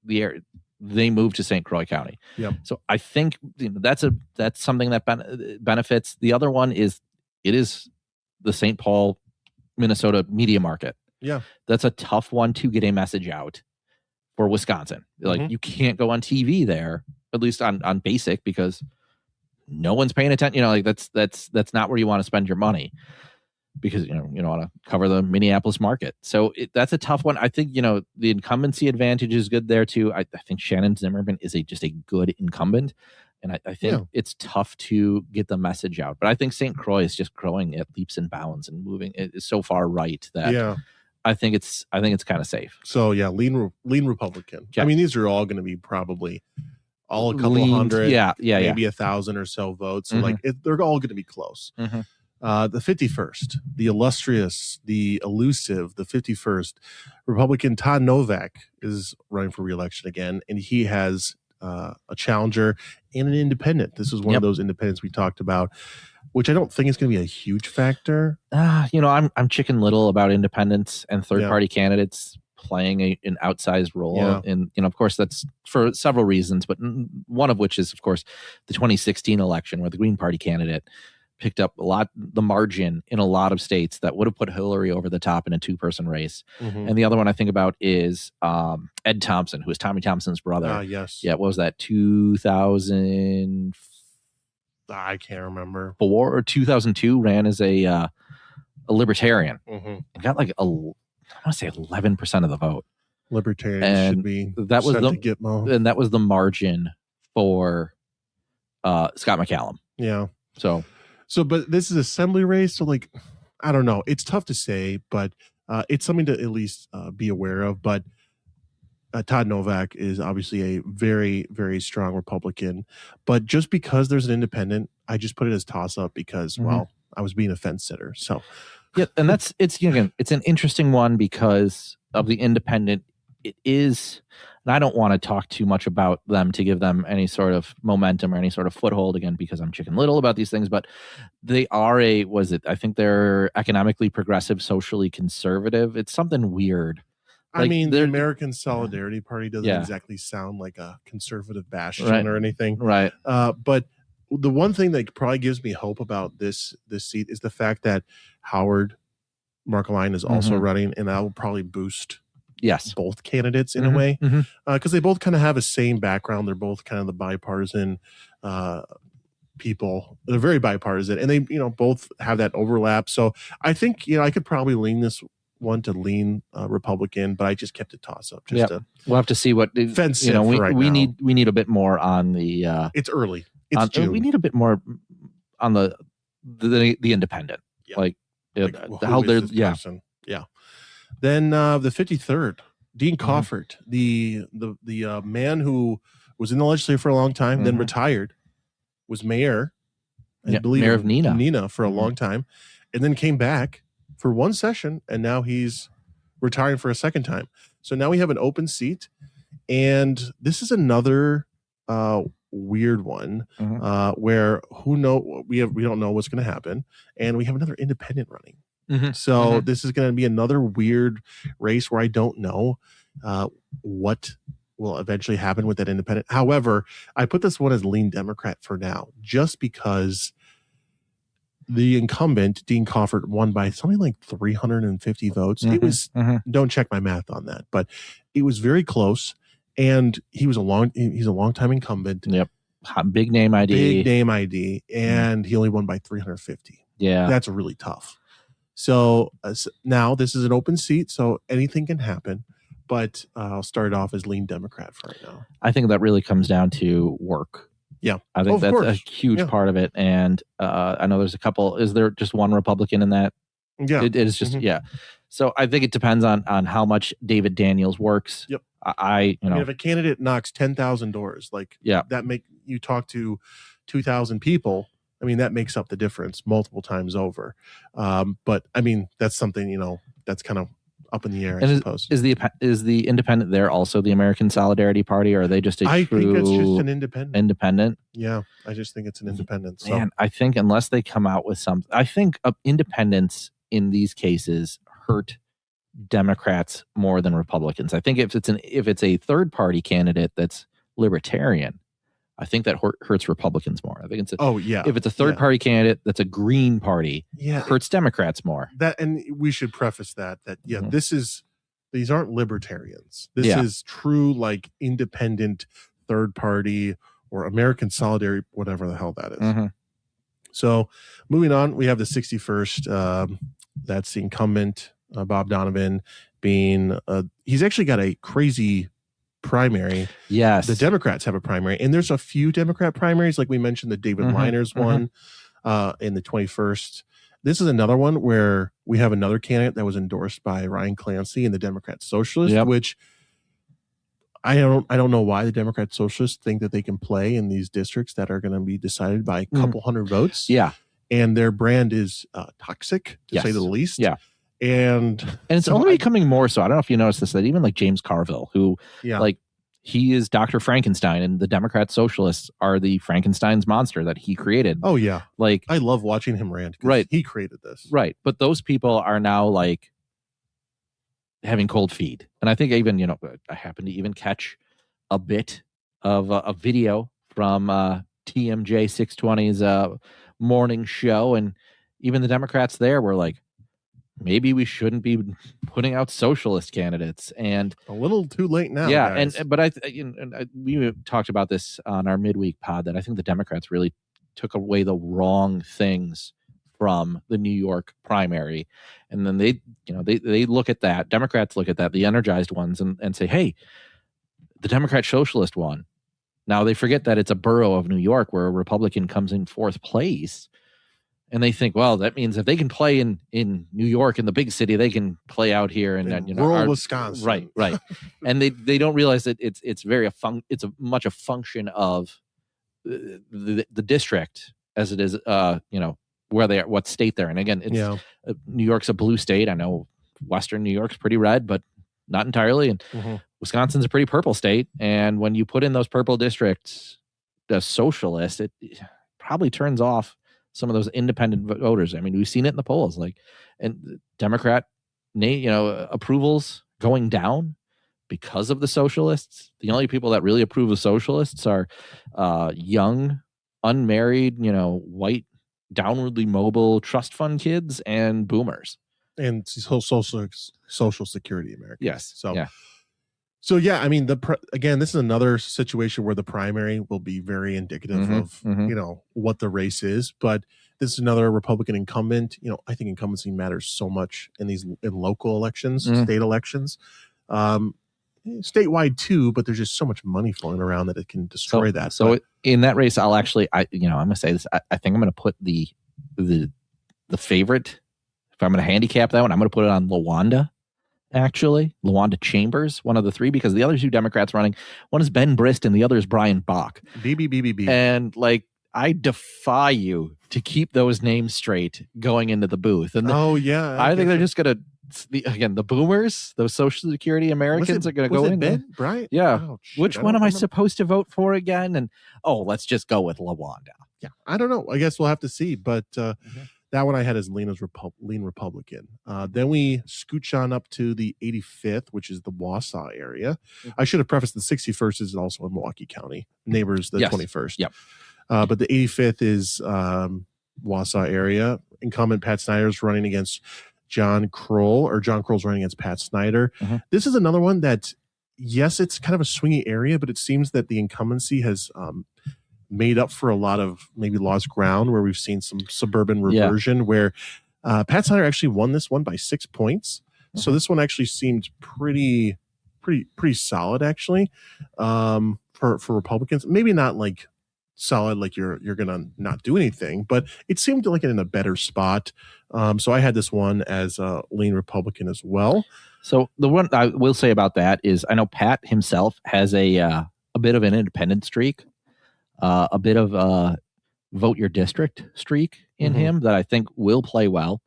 A: the area, they move to St. Croix County. So I think that's something that benefits. The other one is, it is the St. Paul Minnesota media market.
B: Yeah.
A: That's a tough one to get a message out for Wisconsin. Like you can't go on TV there, at least on basic, because no one's paying attention. You know, like that's not where you want to spend your money, because you don't want to cover the Minneapolis market. So that's a tough one. I think the incumbency advantage is good there too. I think Shannon Zimmerman is just a good incumbent, and I think it's tough to get the message out. But I think St. Croix is just growing at leaps and bounds and moving. It is so far right that I think it's kind of safe.
B: So lean Republican. Yeah. I mean, these are all going to be probably all a couple hundred, maybe 1,000 or so votes. So they're all going to be close. The 51st, the illustrious, the elusive, the 51st Republican Todd Novak is running for re-election again, and he has a challenger and an independent. This is one of those independents we talked about, which I don't think is going to be a huge factor.
A: I'm chicken little about independents and third-party candidates playing an outsized role. And, of course, that's for several reasons, but one of which is, of course, the 2016 election where the Green Party candidate picked up the margin in a lot of states that would have put Hillary over the top in a two-person race. And the other one I think about is Ed Thompson, who is Tommy Thompson's brother.
B: Yes.
A: Yeah, what was that, 2000?
B: I can't remember.
A: 4 or 2002, ran as a libertarian and got I want to say 11% of the vote.
B: Libertarians should be
A: that was the Gitmo. And that was the margin for Scott McCallum.
B: Yeah.
A: So,
B: but this is assembly race, so I don't know. It's tough to say, but it's something to at least be aware of. But Todd Novak is obviously a very, very strong Republican. But just because there's an independent, I just put it as toss-up because, I was being a fence sitter. So,
A: yeah, and it's an interesting one because of the independent. It is, and I don't want to talk too much about them to give them any sort of momentum or any sort of foothold again, because I'm chicken little about these things, but they are I think they're economically progressive, socially conservative. It's something weird.
B: I mean, the American Solidarity Party doesn't exactly sound like a conservative bastion or anything.
A: Right.
B: But the one thing that probably gives me hope about this seat is the fact that Howard Marklein is also running, and that will probably boost both candidates in a way, because they both kind of have a same background. They're both kind of the bipartisan people. They're very bipartisan, and they both have that overlap. So I think I could probably lean this one to lean Republican, but I just kept it toss up.
A: We'll have to see what
B: fence.
A: We need a bit more on the.
B: It's early. It's June.
A: We need a bit more on the independent, how they're
B: person? Yeah. Then the 53rd, Dean Coffert, the man who was in the legislature for a long time, then retired, was mayor, I believe,
A: mayor of
B: Neenah for a long time, and then came back for one session, and now he's retiring for a second time. So now we have an open seat, and this is another weird one where we don't know what's going to happen, and we have another independent running. So this is going to be another weird race where I don't know what will eventually happen with that independent. However, I put this one as lean Democrat for now, just because the incumbent, Dean Coffert, won by something like 350 votes. It was, don't check my math on that, but it was very close. And he's a long time incumbent.
A: Yep. Big name ID.
B: And he only won by 350.
A: Yeah.
B: That's really tough. So now this is an open seat, so anything can happen. But I'll start off as lean Democrat for right now.
A: I think that really comes down to work.
B: Yeah.
A: I think that's a huge part of it. And I know there's a couple. Is there just one Republican in that?
B: Yeah.
A: It is just, So I think it depends on how much David Daniels works.
B: Yep.
A: If
B: a candidate knocks 10,000 doors, that you talk to 2,000 people. I mean, that makes up the difference multiple times over. But I mean, that's something, that's kind of up in the air, I suppose.
A: Is the independent there also the American Solidarity Party, or are they just
B: I think it's just an independent.
A: Independent?
B: Yeah, I just think it's an independent. So.
A: Man, I think unless they come out with something, I think independents in these cases hurt Democrats more than Republicans. I think if it's a third party candidate that's libertarian, I think that hurts Republicans more. I think it's
B: if
A: it's a third party candidate that's a Green Party, hurts Democrats more.
B: And we should preface that these aren't libertarians. This is true, like, independent third party or American Solidarity, whatever the hell that is.
A: Mm-hmm.
B: So moving on, we have the 61st. That's the incumbent, Bob Donovan, being he's actually got a crazy primary.
A: Yes.
B: The Democrats have a primary, and there's a few Democrat primaries, like we mentioned, the David Liners one in the 21st. This is another one where we have another candidate that was endorsed by Ryan Clancy and the Democrat Socialist, which I don't know why the Democrat Socialists think that they can play in these districts that are going to be decided by a couple hundred votes.
A: Yeah.
B: And their brand is toxic, to say the least.
A: Yeah.
B: And
A: it's only becoming more so. I don't know if you noticed this, that even like James Carville, who like he is Dr. Frankenstein, and the Democrat Socialists are the Frankenstein's monster that he created.
B: Oh yeah.
A: Like,
B: I love watching him rant.
A: Right.
B: He created this.
A: Right. But those people are now like having cold feet. And I think even, I happen to even catch a bit of a video from TMJ 620's morning show. And even the Democrats there were like, maybe we shouldn't be putting out socialist candidates. And
B: a little too late now.
A: Yeah.
B: Guys.
A: But we talked about this on our midweek pod, that I think the Democrats really took away the wrong things from the New York primary. And then they look at that, Democrats look at that, the energized ones, and say, hey, the Democrat Socialist won. Now they forget that it's a borough of New York where a Republican comes in fourth place. And they think, well, that means if they can play in New York, in the big city, they can play out here in
B: rural Wisconsin.
A: Right. And they don't realize that it's much a function of the district as it is, where they are, what state they're in. Again, it's New York's a blue state. I know Western New York's pretty red, but not entirely. And Wisconsin's a pretty purple state. And when you put in those purple districts, the socialist, it probably turns off some of those independent voters. I mean, we've seen it in the polls, and Democrat, approvals going down because of the socialists. The only people that really approve of socialists are young, unmarried, white, downwardly mobile trust fund kids and boomers.
B: And social security Americans.
A: Yes.
B: So yeah, I mean, again, this is another situation where the primary will be very indicative of what the race is. But this is another Republican incumbent. I think incumbency matters so much in local elections, state elections, statewide too. But there's just so much money flowing around that it can destroy that.
A: So in that race, I'll actually, I'm going to say this. I think I'm going to put the favorite. If I'm going to handicap that one, I'm going to put it on LaWanda. Actually, LaWanda Chambers, one of the three, because the other two Democrats running, one is Ben Brist and the other is Brian Bach.
B: BBBBB.
A: And I defy you to keep those names straight going into the booth. And I think they're just going to, the boomers, those Social Security Americans are going to go in.
B: Ben? Brian?
A: Yeah. Oh, which one am I supposed to vote for again? And let's just go with LaWanda.
B: Yeah. I don't know. I guess we'll have to see. But that one I had as lean Republican. Then we scooch on up to the 85th, which is the Wausau area. I should have prefaced the 61st is also in Milwaukee County. Neighbors, the 21st.
A: Yep.
B: But the 85th is Wausau area. Incumbent Pat Snyder is running against John Kroll, or John Kroll's running against Pat Snyder. This is another one that, yes, it's kind of a swingy area, but it seems that the incumbency has made up for a lot of maybe lost ground where we've seen some suburban reversion where Pat Snyder actually won this one by 6 points. So this one actually seemed pretty solid actually for Republicans. Maybe not like solid like you're gonna not do anything, but it seemed like in a better spot. So I had this one as a lean Republican as well.
A: So the one I will say about that is I know Pat himself has a bit of an independent streak. A bit of a vote your district streak in him that I think will play well.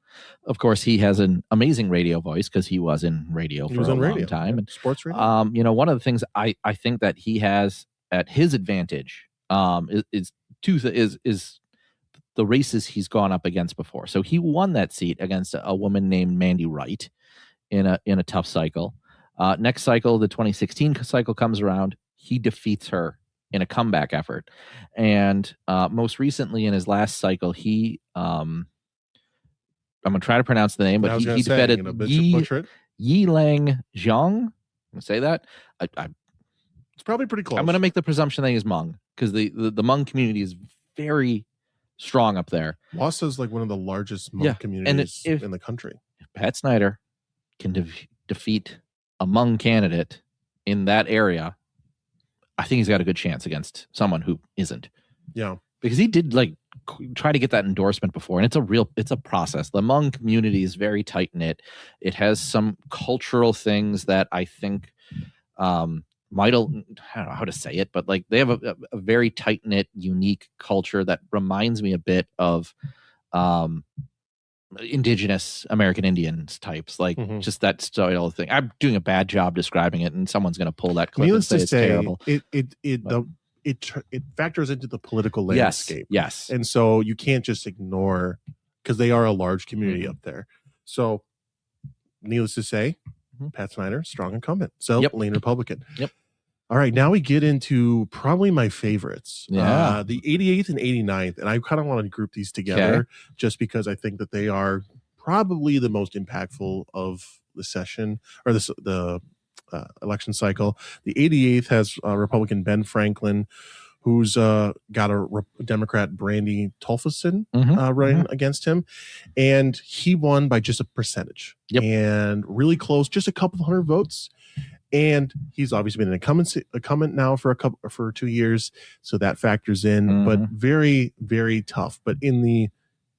A: Of course, he has an amazing radio voice because he was in radio for a long time. And
B: sports radio.
A: One of the things I think that he has at his advantage is the races he's gone up against before. So he won that seat against a woman named Mandy Wright in a tough cycle. Next cycle, the 2016 cycle comes around. He defeats her in a comeback effort. And most recently in his last cycle, he I'm going to try to pronounce the name, but he defeated Yilang Zhang. I'm going to say that.
B: It's probably pretty close.
A: I'm going to make the presumption that he's Hmong, because the Hmong community is very strong up there.
B: Wassa is like one of the largest Hmong communities in the country.
A: If Pat Snyder can defeat a Hmong candidate in that area, I think he's got a good chance against someone who isn't.
B: Yeah.
A: Because he did like try to get that endorsement before, and it's a process. The Hmong community is very tight knit. It has some cultural things that I think I don't know how to say it, but like they have a very tight knit, unique culture that reminds me a bit of indigenous American Indians types, like just that style of thing. I'm doing a bad job describing it, and someone's going to pull that clip and say it's terrible.
B: It factors into the political landscape.
A: Yes.
B: And so you can't just ignore, because they are a large community up there. So needless to say, Pat Snyder, strong incumbent. So lean Republican.
A: Yep.
B: All right, now we get into probably my favorites.
A: Yeah.
B: The 88th and 89th. And I kind of want to group these together just because I think that they are probably the most impactful of the session, or the election cycle. The 88th has Republican Ben Franklin, who's got a Democrat Brandy Tolfason running against him. And he won by just a percentage. And really close, just a couple hundred votes. And he's obviously been an incumbent now for 2 years, so that factors in. But very, very tough. But in the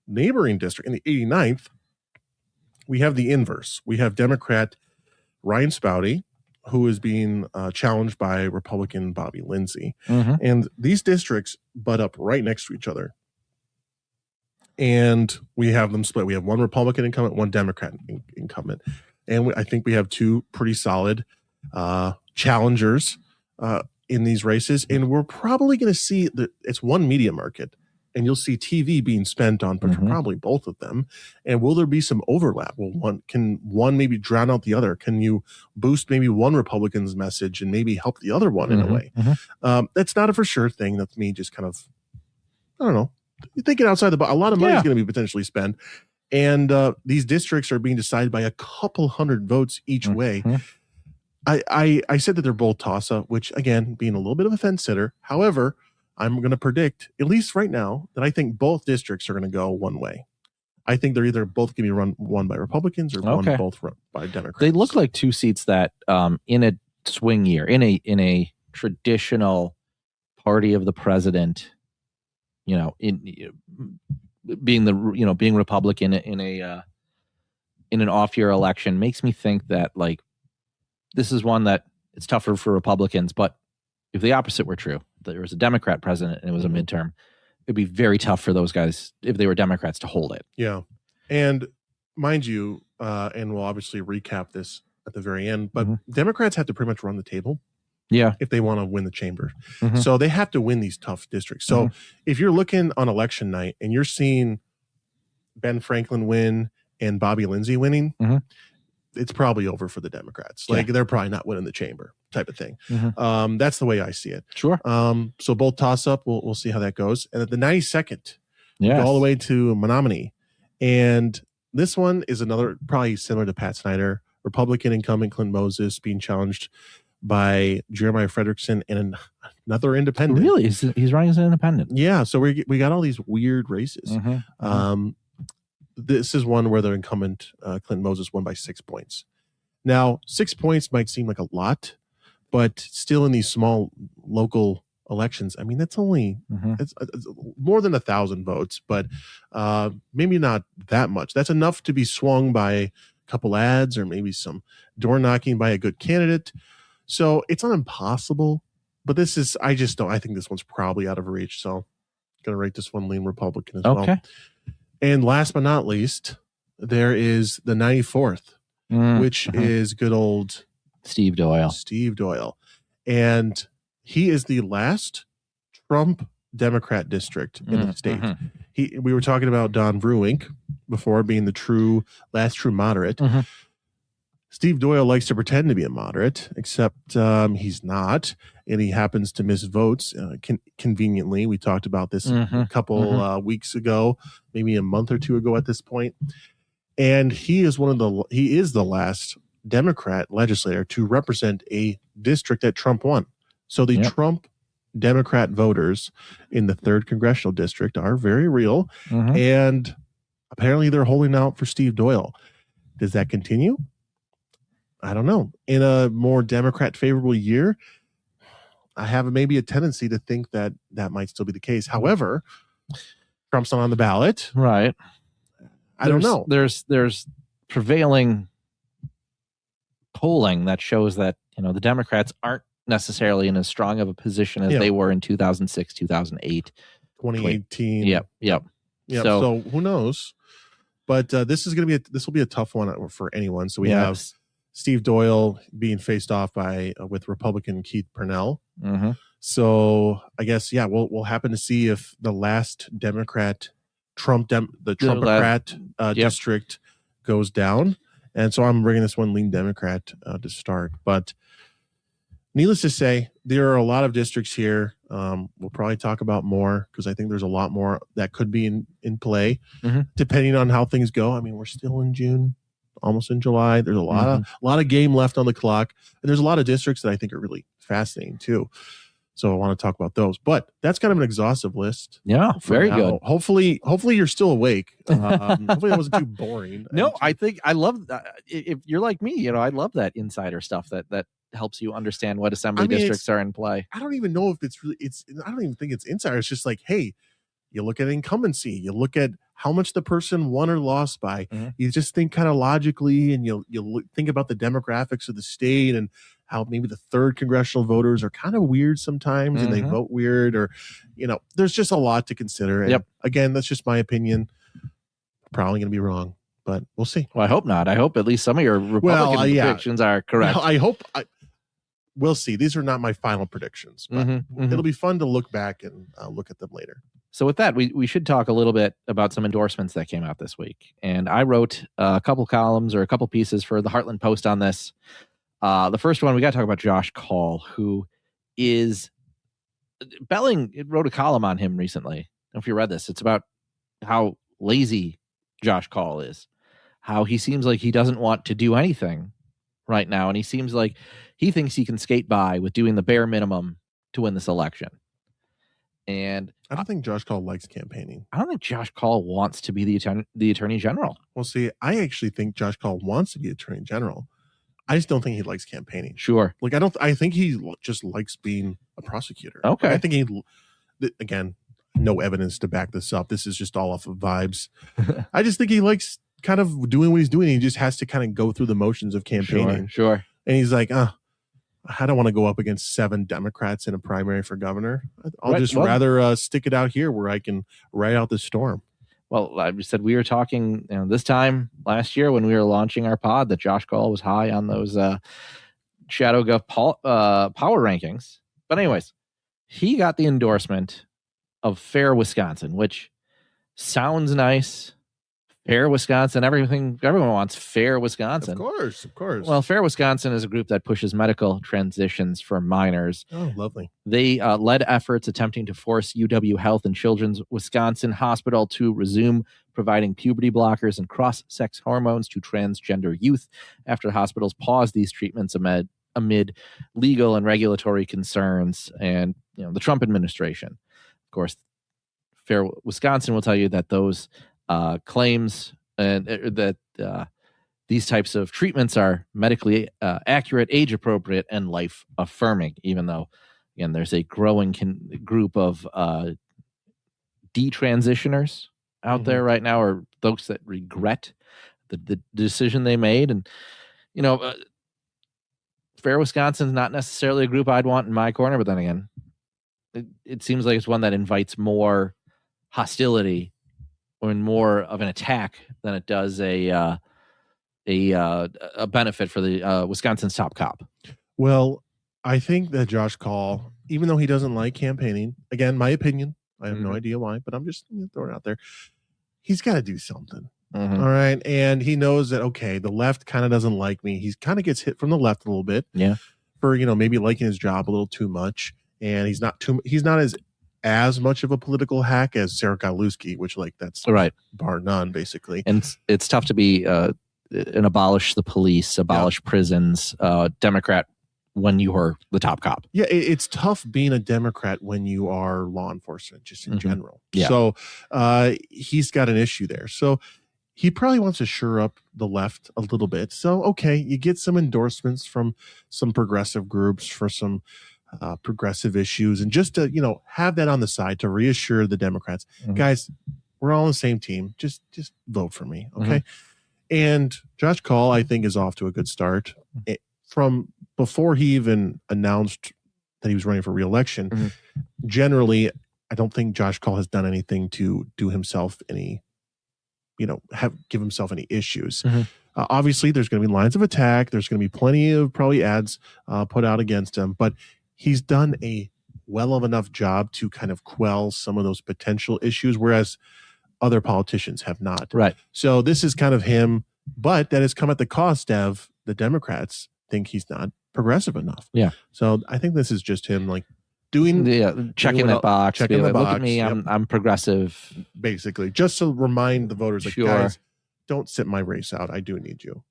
B: neighboring district, in the 89th, we have the inverse. We have Democrat Ryan Spouty, who is being challenged by Republican Bobby Lindsay. And these districts butt up right next to each other. And we have them split. We have one Republican incumbent, one Democrat incumbent. And I think we have two pretty solid challengers in these races. And we're probably going to see that it's one media market. And you'll see TV being spent on probably both of them. And will there be some overlap? Can one maybe drown out the other? Can you boost maybe one Republican's message and maybe help the other one in a way? That's not a for sure thing. That's me just kind of, I don't know, thinking outside the box. A lot of money is going to be potentially spent. And these districts are being decided by a couple hundred votes each way. I said that they're both toss-up, which, again, being a little bit of a fence sitter. However, I'm going to predict, at least right now, that I think both districts are going to go one way. I think they're either both going to be won by Republicans or both by Democrats.
A: They look like two seats that, in a swing year, in a traditional party of the president, being Republican in an off-year election, makes me think that like this is one that it's tougher for Republicans. But if the opposite were true, that there was a Democrat president and it was a midterm, it'd be very tough for those guys, if they were Democrats, to hold it.
B: Yeah. And mind you, and we'll obviously recap this at the very end, but Democrats have to pretty much run the table.
A: Yeah.
B: If they want to win the chamber. So they have to win these tough districts. So if you're looking on election night and you're seeing Ben Franklin win and Bobby Lindsay winning, it's probably over for the Democrats. Like they're probably not winning the chamber type of thing. That's the way I see it.
A: Sure.
B: So both toss up. We'll see how that goes. And at the 92nd, we go all the way to Menominee. And this one is another, probably similar to Pat Snyder, Republican incumbent Clint Moses being challenged by Jeremiah Frederickson and another independent.
A: Really? He's running as an independent?
B: Yeah. So we got all these weird races. This is one where the incumbent Clint Moses won by 6 points. Now, 6 points might seem like a lot, but still in these small local elections, I mean, that's only it's more than 1,000 votes, but maybe not that much. That's enough to be swung by a couple ads or maybe some door knocking by a good candidate. So it's not impossible, but I think this one's probably out of reach. So I'm going to rate this one lean Republican as well. And last but not least, there is the 94th, which is good old
A: Steve
B: Doyle. And he is the last Trump Democrat district in the state. We were talking about Don Bruink before being the last true moderate. Steve Doyle likes to pretend to be a moderate, except he's not, and he happens to miss votes conveniently. We talked about this a couple weeks ago, maybe a month or two ago at this point. And he is the last Democrat legislator to represent a district that Trump won. So the Trump Democrat voters in the 3rd congressional district are very real, and apparently they're holding out for Steve Doyle. Does that continue? I don't know. In a more Democrat favorable year, I have maybe a tendency to think that that might still be the case. However, Trump's not on the ballot.
A: Right.
B: I don't know.
A: There's prevailing polling that shows that, the Democrats aren't necessarily in as strong of a position as they were in 2006, 2008,
B: 2018.
A: Yep.
B: So who knows? But this will be a tough one for anyone. So we have Steve Doyle being faced off with Republican Keith Purnell. So I guess we'll happen to see if the last Democrat Trumpocrat district goes down. And so I'm bringing this one lean Democrat to start. But needless to say, there are a lot of districts here. We'll probably talk about more because I think there's a lot more that could be in play depending on how things go. I mean, we're still in June, almost in July. There's a lot of game left on the clock, and there's a lot of districts that I think are really fascinating too. So I want to talk about those. But that's kind of an exhaustive list.
A: Yeah, very good.
B: Hopefully you're still awake. Hopefully that wasn't too boring.
A: No, I think I love that. If you're like me, I love that insider stuff that helps you understand what assembly districts are in play.
B: I don't even know if I don't even think it's insider. It's just like, hey, you look at incumbency, you look at how much the person won or lost by. You just think kind of logically, and you think about the demographics of the state and how maybe the 3rd congressional voters are kind of weird sometimes and they vote weird, or there's just a lot to consider. And again, that's just my opinion. Probably going to be wrong, but we'll see.
A: Well, I hope not. I hope at least some of your Republican predictions are correct.
B: I hope. We'll see. These are not my final predictions, but it'll be fun to look back and look at them later.
A: So with that, we should talk a little bit about some endorsements that came out this week. And I wrote a couple columns or a couple pieces for the Heartland Post on this. The first one, we got to talk about Josh Kaul, who is Belling wrote a column on him recently. I don't know if you read this. It's about how lazy Josh Kaul is, how he seems like he doesn't want to do anything right now. And he seems like he thinks he can skate by with doing the bare minimum to win this election. And
B: I don't think Josh Kaul likes campaigning.
A: I don't think Josh Kaul wants to be the attorney general.
B: Well, see, I actually think Josh Kaul wants to be attorney general. I just don't think he likes campaigning.
A: Sure.
B: Like, I think he just likes being a prosecutor.
A: Okay.
B: I think again, no evidence to back this up. This is just all off of vibes. I just think he likes kind of doing what he's doing. He just has to kind of go through the motions of campaigning.
A: Sure.
B: And he's like, I don't want to go up against 7 Democrats in a primary for governor. I'll rather stick it out here where I can ride out the storm.
A: Well, I said we were talking this time last year when we were launching our pod that Josh Kaul was high on those Shadow Gov power rankings. But anyways, he got the endorsement of Fair Wisconsin, which sounds nice. Fair Wisconsin, everyone wants Fair Wisconsin.
B: Of course.
A: Well, Fair Wisconsin is a group that pushes medical transitions for minors.
B: Oh, lovely.
A: They led efforts attempting to force UW Health and Children's Wisconsin Hospital to resume providing puberty blockers and cross-sex hormones to transgender youth after the hospitals paused these treatments amid legal and regulatory concerns and the Trump administration. Of course, Fair Wisconsin will tell you that those claims and that these types of treatments are medically accurate, age appropriate, and life affirming, even though, again, there's a growing group of detransitioners out there right now, or folks that regret the decision they made. And, Fair Wisconsin's not necessarily a group I'd want in my corner, but then again, it seems like it's one that invites more hostility or more of an attack than it does a benefit for the Wisconsin's top cop.
B: Well, I think that Josh Kaul, even though he doesn't like campaigning, again, my opinion, I have no idea why, but I'm just throwing it out there. He's got to do something. All right. And he knows that, okay, the left kind of doesn't like me. He kind of gets hit from the left a little bit.
A: Yeah.
B: For, maybe liking his job a little too much. And he's not as much of a political hack as Sarah Godlewski, which that's
A: right,
B: bar none, basically.
A: And it's tough to be an abolish the police, abolish prisons, Democrat when you are the top cop.
B: Yeah, it's tough being a Democrat when you are law enforcement, just in general.
A: Yeah.
B: So he's got an issue there. So he probably wants to shore up the left a little bit. So, okay, you get some endorsements from some progressive groups for some progressive issues, and just to, have that on the side to reassure the Democrats, guys, we're all on the same team. Just vote for me, okay? And Josh Kaul, I think, is off to a good start. From before he even announced that he was running for re-election, generally, I don't think Josh Kaul has done anything to do himself any, give himself any issues. Obviously, there's going to be lines of attack. There's going to be plenty of probably ads put out against him, but he's done a well of enough job to kind of quell some of those potential issues, whereas other politicians have not.
A: Right.
B: So this is kind of him, but that has come at the cost of the Democrats think he's not progressive enough.
A: Yeah.
B: So I think this is just him
A: checking that box.
B: Checking the box.
A: Look at me, I'm progressive.
B: Basically, just to remind the voters, guys, don't sit my race out. I do need you.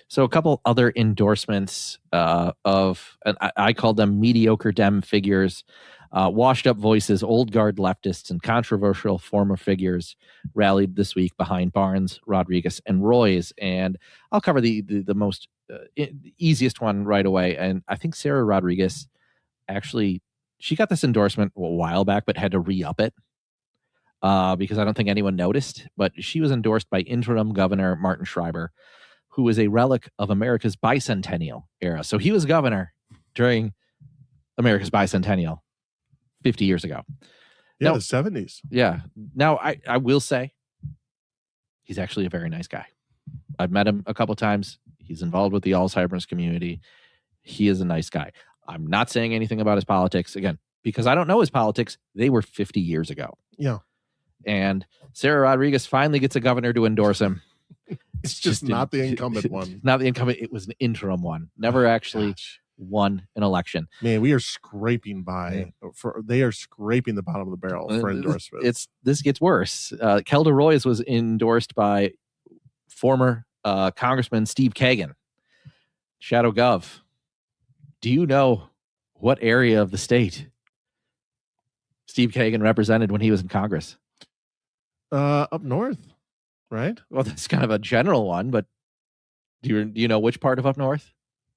A: So a couple other endorsements of, and I call them mediocre Dem figures, washed up voices, old guard leftists, and controversial former figures rallied this week behind Barnes, Rodriguez, and Royce. And I'll cover the most easiest one right away. And I think Sara Rodriguez, actually, she got this endorsement a while back, but had to re-up it because I don't think anyone noticed. But she was endorsed by interim governor Martin Schreiber, who is a relic of America's bicentennial era. So he was governor during America's bicentennial 50 years ago.
B: Yeah,
A: now,
B: the 70s.
A: Yeah. Now, I will say he's actually a very nice guy. I've met him a couple times. He's involved with the Alzheimer's community. He is a nice guy. I'm not saying anything about his politics, again, because I don't know his politics. They were 50 years ago.
B: Yeah.
A: And Sara Rodriguez finally gets a governor to endorse him.
B: It's just not the incumbent one.
A: Not the incumbent. It was an interim one. Never actually won an election.
B: Man, we are scraping by. They are scraping the bottom of the barrel for endorsements.
A: This gets worse. Kelda Royce was endorsed by former Congressman Steve Kagan, Shadow Gov. Do you know what area of the state Steve Kagan represented when he was in Congress?
B: Up north, right?
A: Well, that's kind of a general one, but do you know which part of up north?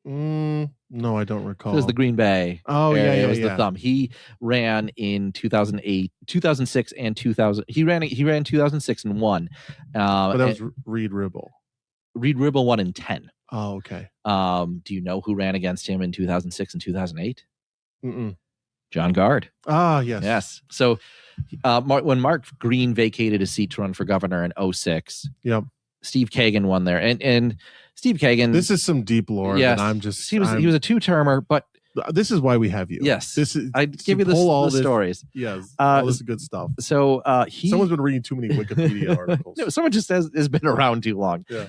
B: No, I don't recall.
A: It was the Green Bay.
B: Oh, yeah,
A: it was the thumb. He ran in 2008, 2006, and 2000. He ran 2006 and won.
B: But that was Reed Ribble.
A: Reed Ribble won in 10.
B: Oh, okay.
A: Do you know who ran against him in 2006 and 2008? John Gard.
B: Ah, yes.
A: Yes. So when Mark Green vacated his seat to run for governor in 2006, Steve Kagan won there. And Steve Kagan.
B: This is some deep lore.
A: Yes. He was a two-termer, but
B: this is why we have you.
A: Yes.
B: This is
A: I give you the stories.
B: Yes. All this is good stuff.
A: So
B: someone's been reading too many Wikipedia articles.
A: No, someone just has been around too long.
B: Yeah.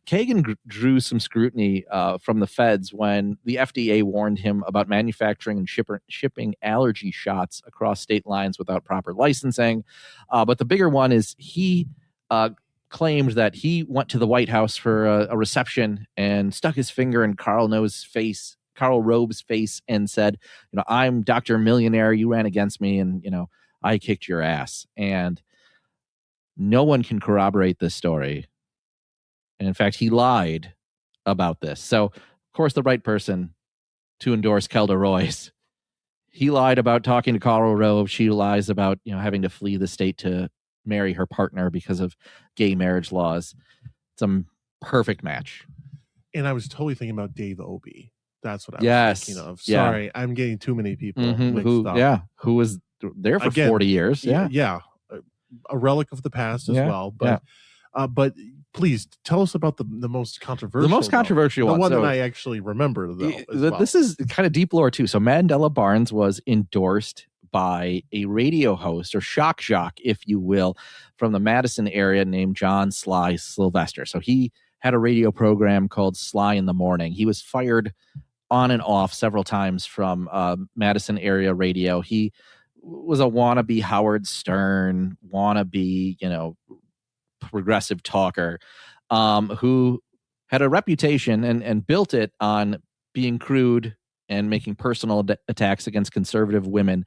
A: Kagan drew some scrutiny from the feds when the FDA warned him about manufacturing and shipping allergy shots across state lines without proper licensing. But the bigger one is he claimed that he went to the White House for a reception and stuck his finger in Karl Rove's face and said, I'm Dr. Millionaire. You ran against me and, I kicked your ass. And no one can corroborate this story. And in fact, he lied about this. So, of course, the right person to endorse Kelda Royce. He lied about talking to Karl Rove. She lies about, having to flee the state to marry her partner because of gay marriage laws. It's a perfect match.
B: And I was totally thinking about Dave Obey. That's what I was thinking of. Sorry, I'm getting too many people mixed up.
A: Yeah, who was there for 40 years.
B: Yeah. A relic of the past as well. But please tell us about the most controversial.
A: The most controversial one.
B: The one that I actually remember, though.
A: This is kind of deep lore, too. So Mandela Barnes was endorsed by a radio host, or shock jock, if you will, from the Madison area named John Sly Sylvester. So he had a radio program called Sly in the Morning. He was fired on and off several times from Madison area radio. He was a wannabe Howard Stern, wannabe, progressive talker, who had a reputation and built it on being crude and making personal attacks against conservative women.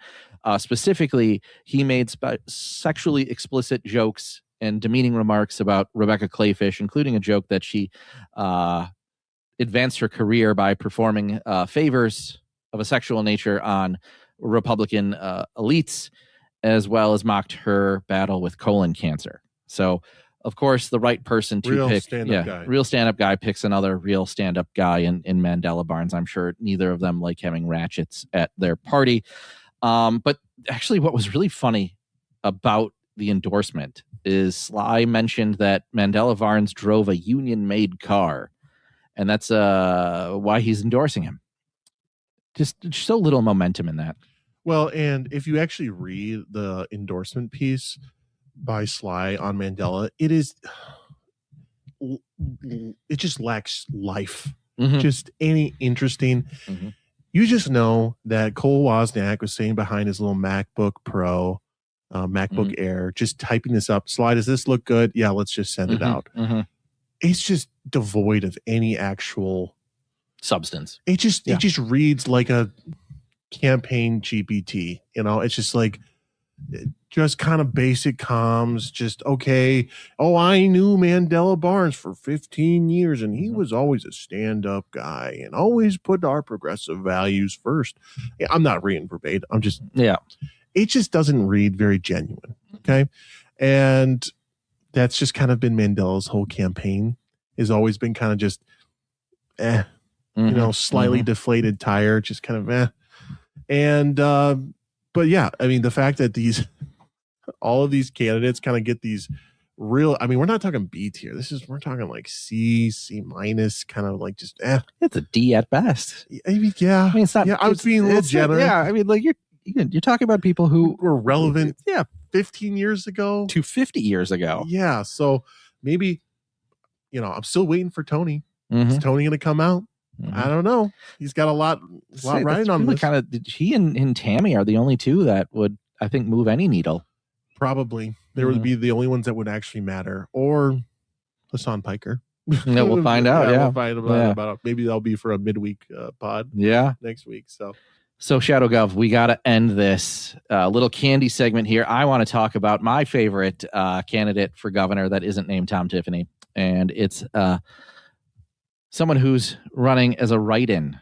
A: Specifically, he made sexually explicit jokes and demeaning remarks about Rebecca Clayfish, including a joke that she advanced her career by performing favors of a sexual nature on Republican elites, as well as mocked her battle with colon cancer. So, of course, the right person to pick, real stand-up guy picks another real stand-up guy in Mandela Barnes. I'm sure neither of them like having ratchets at their party. But actually, what was really funny about the endorsement is Sly mentioned that Mandela Barnes drove a union-made car, and that's why he's endorsing him. Just so little momentum in that.
B: Well, and if you actually read the endorsement piece by Sly on Mandela, it just lacks life. Mm-hmm. Just any interesting. Mm-hmm. You just know that Cole Wozniak was sitting behind his little MacBook Pro, MacBook Air, just typing this up. Sly, does this look good? Yeah, let's just send it out. Mm-hmm. It's just devoid of any actual
A: substance.
B: It just reads like a campaign GPT. It's just like, just kind of basic comms, just okay. Oh, I knew Mandela Barnes for 15 years and he was always a stand-up guy and always put our progressive values first. Yeah, I'm not reading verbatim. I'm just, it just doesn't read very genuine. Okay. And that's just kind of been Mandela's whole campaign, has always been kind of just, slightly deflated tire, just kind of, And, but yeah, I mean, the fact that all of these candidates kind of get these real, I mean, we're not talking B tier. We're talking like C minus, kind of like just,
A: It's a D at best.
B: I mean, yeah.
A: I mean, it's not,
B: I was being a little generous.
A: Yeah. I mean, like you're talking about people who
B: were relevant 15 years ago
A: to 50 years ago.
B: Yeah. So maybe, I'm still waiting for Tony. Is Tony going to come out? I don't know. He's got a lot riding on this.
A: He and Tammy are the only two that would, I think, move any needle.
B: Probably. They would be the only ones that would actually matter. Or Hassan Piker.
A: No, we'll find out.
B: We'll find about maybe that'll be for a midweek pod. Next week.
A: So Shadow Gov, we got to end this little candy segment here. I want to talk about my favorite candidate for governor that isn't named Tom Tiffany, and it's someone who's running as a write-in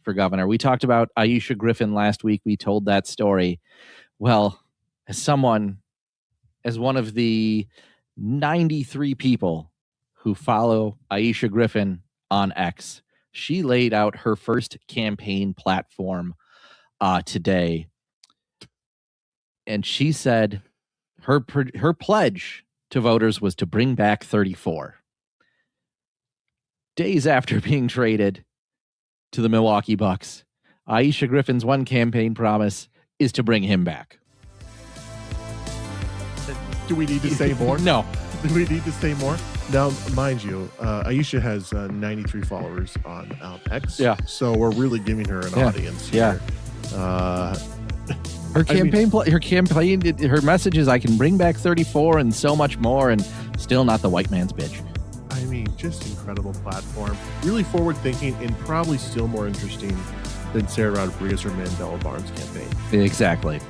A: for governor. We talked about Aisha Griffin last week. We told that story. Well, as one of the 93 people who follow Aisha Griffin on X, she laid out her first campaign platform today. And she said her pledge to voters was to bring back 34. Days after being traded to the Milwaukee Bucks, Aisha Griffin's one campaign promise is to bring him back.
B: Do we need to say more?
A: No.
B: Do we need to say more? Now, mind you, Aisha has 93 followers on X.
A: Yeah.
B: So we're really giving her an audience here.
A: Her campaign, her message is, I can bring back 34 and so much more, and still not the white man's bitch.
B: I mean, just incredible platform. Really forward-thinking and probably still more interesting than Sara Rodriguez or Mandela Barnes' campaign.
A: Exactly.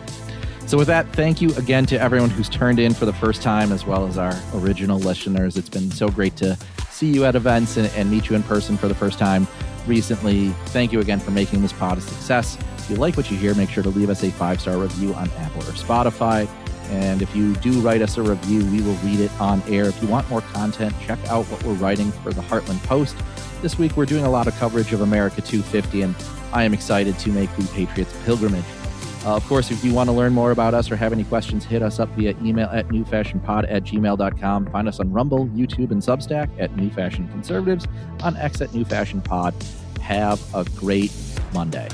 A: So with that, thank you again to everyone who's turned in for the first time, as well as our original listeners. It's been so great to see you at events and meet you in person for the first time recently. Thank you again for making this pod a success. If you like what you hear, make sure to leave us a 5-star review on Apple or Spotify. And if you do write us a review, we will read it on air. If you want more content, check out what we're writing for the Heartland Post. This week, we're doing a lot of coverage of America 250, and I am excited to make the Patriots pilgrimage. Of course, if you want to learn more about us or have any questions, hit us up via email at newfashionpod@gmail.com. Find us on Rumble, YouTube, and Substack at New Fashion Conservatives, on X at New Fashion Pod. Have a great Monday.